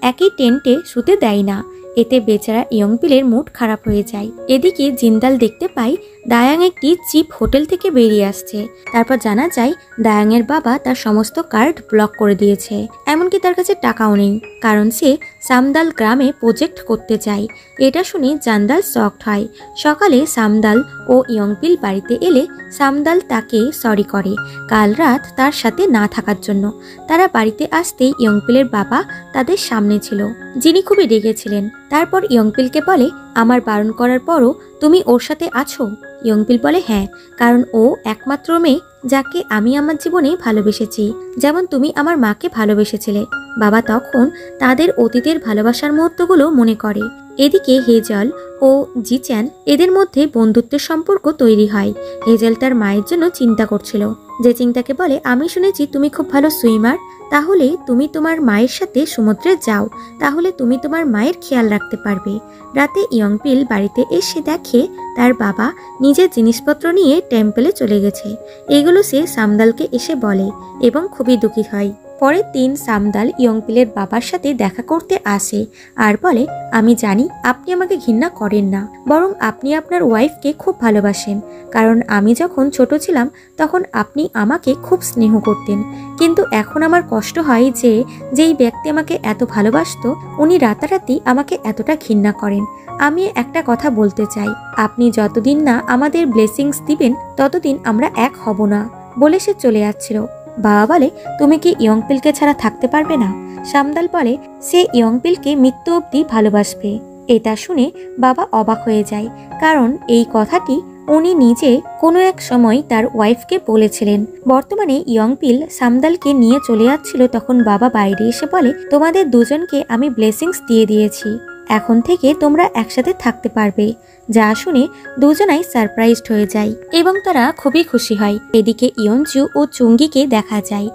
একই টেন্টে শুতে দেয় না। এতে বেচারা ইয়ংপিলের মুড খারাপ হয়ে যায়। এদিকে জিন্দাল দেখতে পাই দায়াং একটি চিপ হোটেল থেকে বেরিয়ে আসছে। তারপর জানা যায় দায়াংয়ের বাবা তার সমস্ত কার্ড ব্লক করে দিয়েছে, এমনকি তার কাছে টাকাও নেই, কারণ সে সামদাল গ্রামে প্রজেক্ট করতে চায়। এটা শুনে জান্দাল শকড হয়। সকালে সামদাল ও ইয়ংপিল বাড়িতে এলে সামদাল তাকে সরি করে কাল রাত তার সাথে না থাকার জন্য। তারা বাড়িতে আসতেই ইয়ংপিলের বাবা তাদের সামনে ছিল, যিনি খুবই রেগেছিলেন। তারপর ইয়ংপিলকে বলে, আমার বারণ করার পরও তুমি ওর সাথে আছো? ইয়ংপিল বলে, হ্যাঁ, কারণ ও একমাত্র মেয়ে যাকে আমি আমার জীবনে ভালোবেসেছি, যেমন তুমি আমার মাকে ভালোবেসেছিলে। বাবা তখন তাদের অতীতের ভালোবাসার মুহূর্তগুলো মনে করে। এদিকে হেজেল ও জিচ্যান এদের মধ্যে বন্ধুত্বের সম্পর্ক তৈরি হয়। হেজেল তার মায়ের জন্য চিন্তা করছিল। জেচিং তাকে বলে, আমি শুনেছি তুমি খুব ভালো সুইমার, তাহলে তুমি তোমার মায়ের সাথে সমুদ্রে যাও, তাহলে তুমি তোমার মায়ের খেয়াল রাখতে পারবে। রাতে ইয়ংপিল বাড়িতে এসে দেখে তার বাবা নিজের জিনিসপত্র নিয়ে টেম্পলে চলে গেছে। এগুলো সে সামদালকে এসে বলে এবং খুবই দুঃখী হয়। পরের দিন সামদাল ইয়ংপিলের বাবার সাথে দেখা করতে আসে আর বলে, আমি জানি আপনি আমাকে ঘৃণা করেন না, বরং আপনি আপনার ওয়াইফকে খুব ভালোবাসেন, কারণ আমি যখন ছোট ছিলাম তখন আপনি আমাকে খুব স্নেহ করতেন, কিন্তু এখন আমার কষ্ট হয় যে যেই ব্যক্তি আমাকে এত ভালোবাসতো উনি রাতারাতি আমাকে এতটা ঘৃণা করেন। আমি একটা কথা বলতে চাই, আপনি যতদিন না আমাদের ব্লেসিংস দিবেন ততদিন আমরা এক হব না। বলে সে চলে যাচ্ছিল। বাবা বলে, তুমি কি ইয়ংপিলকে ছাড়া থাকতে পারবে না? সামদাল বলে, সে ইয়ংপিলকে মৃত্যু অবধি ভালোবাসবে। এটা শুনে বাবা অবাক হয়ে যায়, কারণ এই কথাটি উনি নিজে কোনো এক সময় তার ওয়াইফকে বলেছিলেন। বর্তমানে ইয়ংপিল সামদালকে নিয়ে চলে যাচ্ছিল, তখন বাবা বাইরে এসে বলে, তোমাদের দুজনকে আমি ব্লেসিংস দিয়ে দিয়েছি, এখন থেকে তোমরা একসাথে থাকতে পারবে। যা শুনে দুজনাই সারপ্রাইজড হয়ে যায় এবং তারা খুবই খুশি হয়। এদিকে ইয়ঞ্জু ও চুঙ্গিকে দেখা যায়।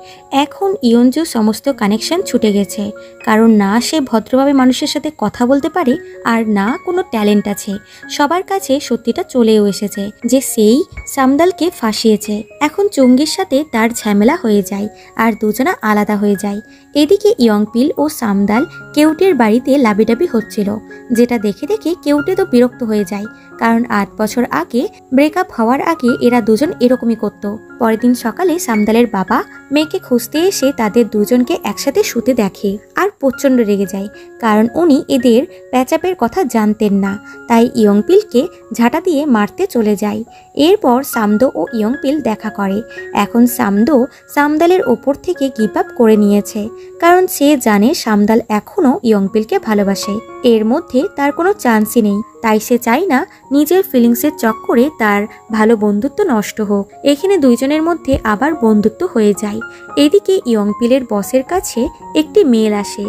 এখন ইয়ঞ্জু সমস্ত কানেকশন ছুটে গেছে, কারণ না সে ভদ্রভাবে মানুষের সাথে কথা বলতে পারে আর না কোনো ট্যালেন্ট আছে। সবার কাছে সত্যিটা চলেও এসেছে যে সেই সামদালকে ফাঁসিয়েছে। এখন চুঙ্গির সাথে তার ঝামেলা হয়ে যায় আর দুজনা আলাদা হয়ে যায়। এদিকে ইয়ংপিল ও সামদাল কেউটের বাড়িতে লাবিডাবি হচ্ছিল, যেটা দেখে দেখে কেউটে তো বিরক্ত হয়ে যায়, কারণ 8 বছর আগে ব্রেকআপ হওয়ার আগে এরা দুজন এরকমই করত। পরের দিন সকালে সামদালের বাবা মেয়েকে খুঁজতে এসে তাদের দুজনকে একসাথে শুতে দেখে আর প্রচণ্ড রেগে যায়, কারণ উনি এদের প্যাচাপের কথা জানতেন না। তাই ইয়ংপিলকে ঝাঁটা দিয়ে মারতে চলে যায়। এরপর সামদো ও ইয়ংপিল দেখা করে। এখন সামদো সামদালের ওপর থেকে গিভ আপ করে নিয়েছে, কারণ সে জানে সামদাল এখনও ইয়ংপিলকে ভালোবাসে, এর মধ্যে তার কোনো চান্সই নেই। তাই সে চায় না নিজের ফিলিংসের চক্করে তার ভালো বন্ধুত্ব নষ্ট হোক। এখানে দুইজনের মধ্যে আবার বন্ধুত্ব হয়ে যায়। এদিকে ইয়ংপিলের বসের কাছে একটি মেল আসে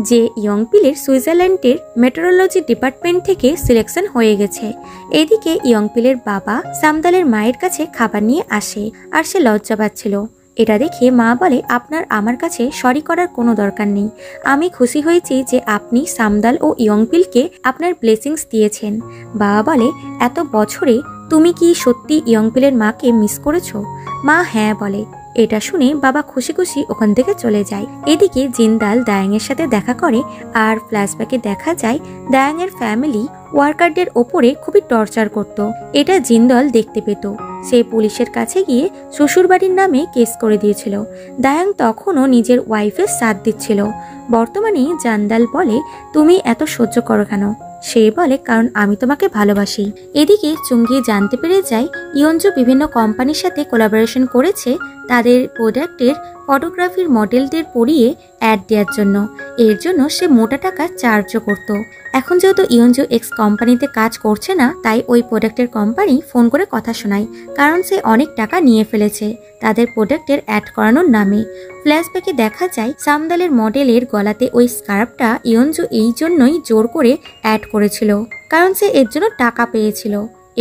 যে ইয়ংপিলের সুইজারল্যান্ডের মেট্রোলজি ডিপার্টমেন্ট থেকে সিলেকশন হয়ে গেছে। এদিকে ইয়ংপিলের বাবা সামদালের মায়ের কাছে খাবার নিয়ে আসে আর সে লজ্জা পাচ্ছিল। এটা দেখে মা বলে, আপনার আমার কাছে সরি করার কোনো দরকার নেই, আমি খুশি হয়েছি যে আপনি সামদাল ও ইয়ংপিলকে আপনার ব্লেসিংস দিয়েছেন। বাবা বলে, এত বছরে তুমি কি সত্যি ইয়ংপিলের মাকে মিস করেছো? মা হ্যাঁ বলে। এটা শুনে বাবা খুশি খুশি ওখান থেকে চলে যায়। এদিকে জিন্দাল দায়াংয়ের সাথে দেখা করে আর ফ্ল্যাশব্যাকে দেখা যায় দায়াংয়ের ফ্যামিলি ওয়ার্কারদের ওপরে খুবই টর্চার করত। এটা জিন্দাল দেখতে পেত। সে পুলিশের কাছে গিয়ে শ্বশুরবাড়ির নামে কেস করে দিয়েছিল। দায়াং তখনও নিজের ওয়াইফের সাথ দিচ্ছিল। বর্তমানে জান্দাল বলে, তুমি এত সহ্য করো কেন? সে বলে, কারণ আমি তোমাকে ভালোবাসি। এদিকে চুঙ্গি জানতে পেরে যায় ইয়ঞ্জু বিভিন্ন কোম্পানির সাথে কোলাবোরেশন করেছে তাদের প্রোডাক্টের ফটোগ্রাফির মডেলদের পরিয়ে অ্যাড দেওয়ার জন্য। এর জন্য সে মোটা টাকা চার্জও করত। এখন যেহেতু ইয়ঞ্জু এক্স কোম্পানিতে কাজ করছে না, তাই ওই প্রোডাক্টের কোম্পানি ফোন করে কথা শোনায়, কারণ সে অনেক টাকা নিয়ে ফেলেছে তাদের প্রোডাক্টের অ্যাড করানোর নামে। ফ্ল্যাশব্যাকে দেখা যায় সামদালের মডেলের গলাতে ওই স্কার্ফটা ইয়ঞ্জু এই জন্যই জোর করে অ্যাড করেছিল, কারণ সে এর জন্য টাকা পেয়েছিল।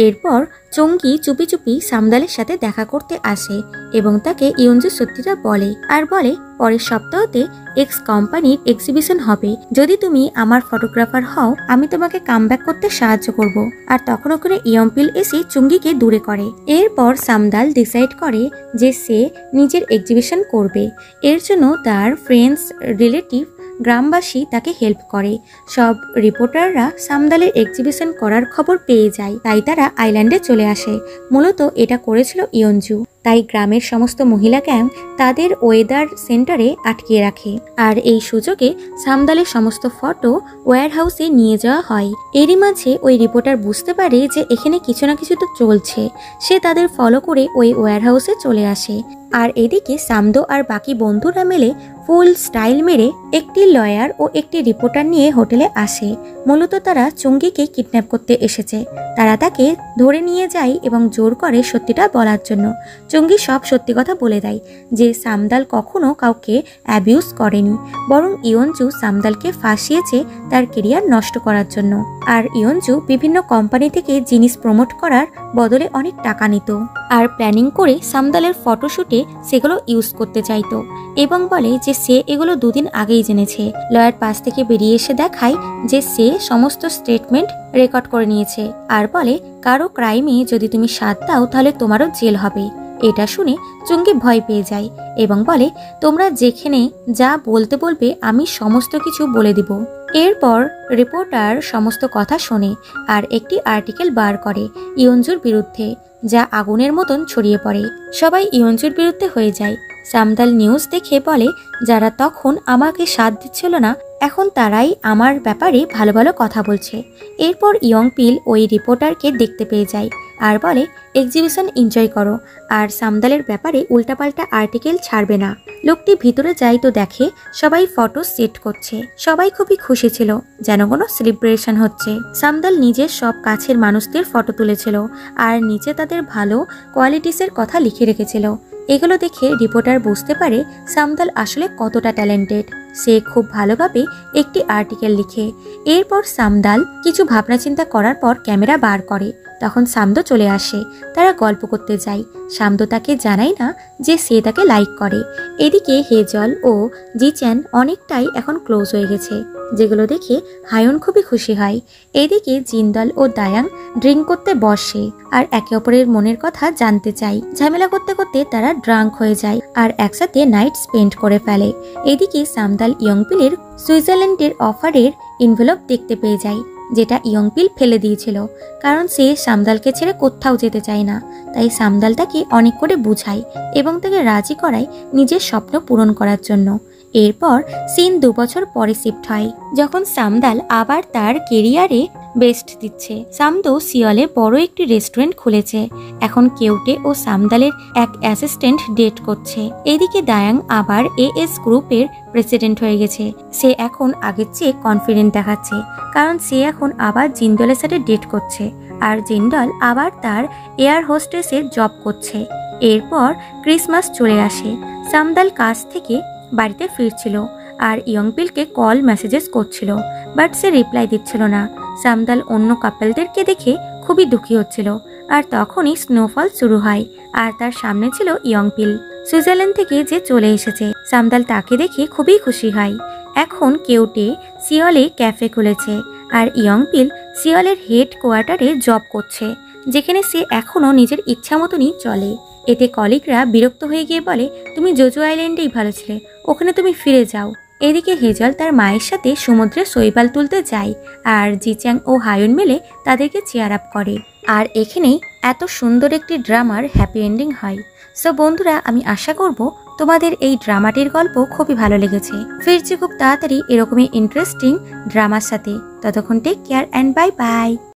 এরপর চঙ্গি চুপি চুপি সামদালের সাথে দেখা করতে আসে এবং তাকে ইয়ঞ্জু সত্যিটা বলে আর বলে, পরের সপ্তাহতে এক্স কোম্পানির এক্সিবিশন হবে, যদি তুমি আমার ফটোগ্রাফার হও আমি তোমাকে কামব্যাক করতে সাহায্য করব। আর তখন ওখানে ইয়ংপিল এসে চুঙ্গিকে দূরে করে। এরপর সামদাল ডিসাইড করে যে সে নিজের এক্সিবিশন করবে। এর জন্য তার ফ্রেন্ডস, রিলেটিভ, গ্রামবাসী তাকে হেল্প করে। সব রিপোর্টাররা সামদালের এক্সিবিশন করার খবর পেয়ে যায়, তাই তারা আইল্যান্ডে চলে আসে। মূলত এটা করেছিল ইয়ঞ্জু। তাই গ্রামের সমস্ত মহিলা গ্যাং তাদের ওয়েদার সেন্টারে আটকিয়ে রাখে আর এই সুযোগে সামদালের সমস্ত ফটো ওয়্যার হাউসে নিয়ে যাওয়া হয়। এরই মাঝে ওই রিপোর্টার বুঝতে পারে যে এখানে কিছু না কিছু তো চলছে। সে তাদের ফলো করে ওই ওয়্যার হাউসে চলে আসে। আর এদিকে সামদো আর বাকি বন্ধুরা মিলে ফুল স্টাইল মেরে একটি লয়ার ও একটি রিপোর্টার নিয়ে হোটেলে আসে। মূলত তারা চুঙ্গিকে কিডন্যাপ করতে এসেছে। তারা তাকে ধরে নিয়ে যায় এবং জোর করে সত্যিটা বলার জন্য। চুঙ্গি সব সত্যি কথা বলে দেয় যে সামদাল কখনো কাউকে অ্যাবিউজ করেনি, বরং ইয়ঞ্জু সামদালকে ফাঁসিয়েছে তার কেরিয়ার নষ্ট করার জন্য। আর ইয়ঞ্জু বিভিন্ন কোম্পানি থেকে জিনিস প্রমোট করার বদলে অনেক টাকা নিত আর প্ল্যানিং করে সামদালের ফটোশুটে সেগুলো ইউজ করতে চাইতো এবং বলে যে সে এগুলো 2 দিন আগেই জেনেছে। লয়ার পাশ থেকে বেরিয়ে এসে দেখায় যে সে সমস্ত স্টেটমেন্ট রেকর্ড করে নিয়েছে আর বলে, কারো ক্রাইমে যদি তুমি সাথ দাও তাহলে তোমারও জেল হবে। এটা শুনে চুঙ্গি ভয় পেয়ে যায় এবং বলে, তোমরা যেখানে যা বলতে বলবে আমি সমস্ত কিছু বলে দিব। এরপর রিপোর্টার সমস্ত কথা শোনে আর একটি আর্টিকেল বার করে ইয়ঞ্জুর বিরুদ্ধে, যা আগুনের মতন ছড়িয়ে পড়ে। সবাই ইয়ঞ্জুর বিরুদ্ধে হয়ে যায়। সামদাল নিউজ দেখে বলে, যারা তখন আমাকে সাথ দিচ্ছিল না এখন তারাই আমার ব্যাপারে ভালো ভালো কথা বলছে। এরপর ইয়ংপিল ওই রিপোর্টারকে দেখতে পেয়ে যায় আর বলে, এক্সিবিশন এনজয় করো আর সামদালের ব্যাপারে উল্টাপাল্টা আর্টিকেল ছাড়বে না। লোকটি ভিতরে যায় তো দেখে সবাই ফটো সেট করছে। সবাই খুবই খুশি ছিল, যেন কোনো সেলিব্রেশন হচ্ছে। সামদাল নিজের সব কাছের মানুষদের ফটো তুলেছিল আর নিচে তাদের ভালো কোয়ালিটিসের কথা লিখে রেখেছিল। এগুলো দেখে রিপোর্টার বুঝতে পারে সামদাল আসলে কতটা ট্যালেন্টেড। সে খুব ভালোভাবে একটি আর্টিকেল লিখে। এরপর সামদাল কিছু ভাবনা চিন্তা করার পর ক্যামেরা বার করে। তখন সামদো চলে আসে। তারা গল্প করতে যায়। সামদো তাকে জানায় না যে সে তাকে লাইক করে। এদিকে হেজল ও জিচ্যান অনেকটাই এখন ক্লোজ হয়ে গেছে, যেগুলো দেখে হায়ন খুবই খুশি হয়। এদিকে জিন্দাল ও দায়াং ড্রিঙ্ক করতে বসে আর একে অপরের মনের কথা জানতে চায়। ঝামেলা করতে করতে তারা ড্রাঙ্ক হয়ে যায় আর একসাথে নাইট স্পেন্ড করে ফেলে। এদিকে সামদাল ইয়ংপিলের সুইজারল্যান্ডের অফারের ইনভেলপ দেখতে পেয়ে যায়, যেটা ইয়ংপিল ফেলে দিয়েছিল, কারণ সে সামদালকে ছেড়ে কোথাও যেতে চায় না। তাই সামদাল তাকে অনেক করে বুঝায় এবং তাকে রাজি করায় নিজের স্বপ্ন পূরণ করার জন্য। এরপর সিন 2 বছর পরে শিফট হয়, যখন সামদাল আবার তার কেরিয়ারে বেস্ট দিচ্ছে। সামদো সিওলে বড় একটি রেস্টুরেন্ট খুলেছে। এখন কেউটে ও সামদালের এক অ্যাসিস্ট্যান্ট ডেট করছে। এদিকে দায়াং আবার এএস গ্রুপের প্রেসিডেন্ট হয়ে গেছে। সে এখন আগের চেয়ে কনফিডেন্ট দেখাচ্ছে, কারণ সে এখন আবার জিন্দলের সাথে ডেট করছে আর জিন্দল আবার তার এয়ার হোস্টেসের জব করছে। এরপর ক্রিসমাস চলে আসে। সামদাল কাজ থেকে বাড়িতে ফিরছিল আর ইয়ংপিলকে কল মেসেজেস করছিল, বাট সে রিপ্লাই দিচ্ছিল না। সামদাল অন্য কাপলদেরকে দেখে খুবই দুঃখী হচ্ছিল। আর তখনই স্নোফল শুরু হয় আর তার সামনে ছিল ইয়ংপিল, সুইজারল্যান্ড থেকে যে চলে এসেছে। সামদাল তাকে দেখে খুবই খুশি হয়। এখন কেউটে সিওলে ক্যাফে খুলেছে আর ইয়ংপিল সিওলের হেড কোয়ার্টারে জব করছে, যেখানে সে এখনও নিজের ইচ্ছা মতনই চলে। এতে কলিগরা বিরক্ত হয়ে গিয়ে বলে, তুমি জোজো আইল্যান্ডেই ভালো ছিলে, ওখানে তুমি ফিরে যাও। এদিকে হেজল তার মায়ের সাথে সমুদ্রে শৈবাল তুলতে যায় আর জিচ্যাং ও হায়ন মিলে তাদেরকে চেয়ার আপ করে। আর এখানেই এত সুন্দর একটি ড্রামার হ্যাপি এন্ডিং হয়। সো বন্ধুরা, আমি আশা করব তোমাদের এই ড্রামাটির গল্প খুবই ভালো লেগেছে। ফিরছি খুব তাড়াতাড়ি এরকমই ইন্টারেস্টিং ড্রামার সাথে। ততক্ষণ take care and bye by.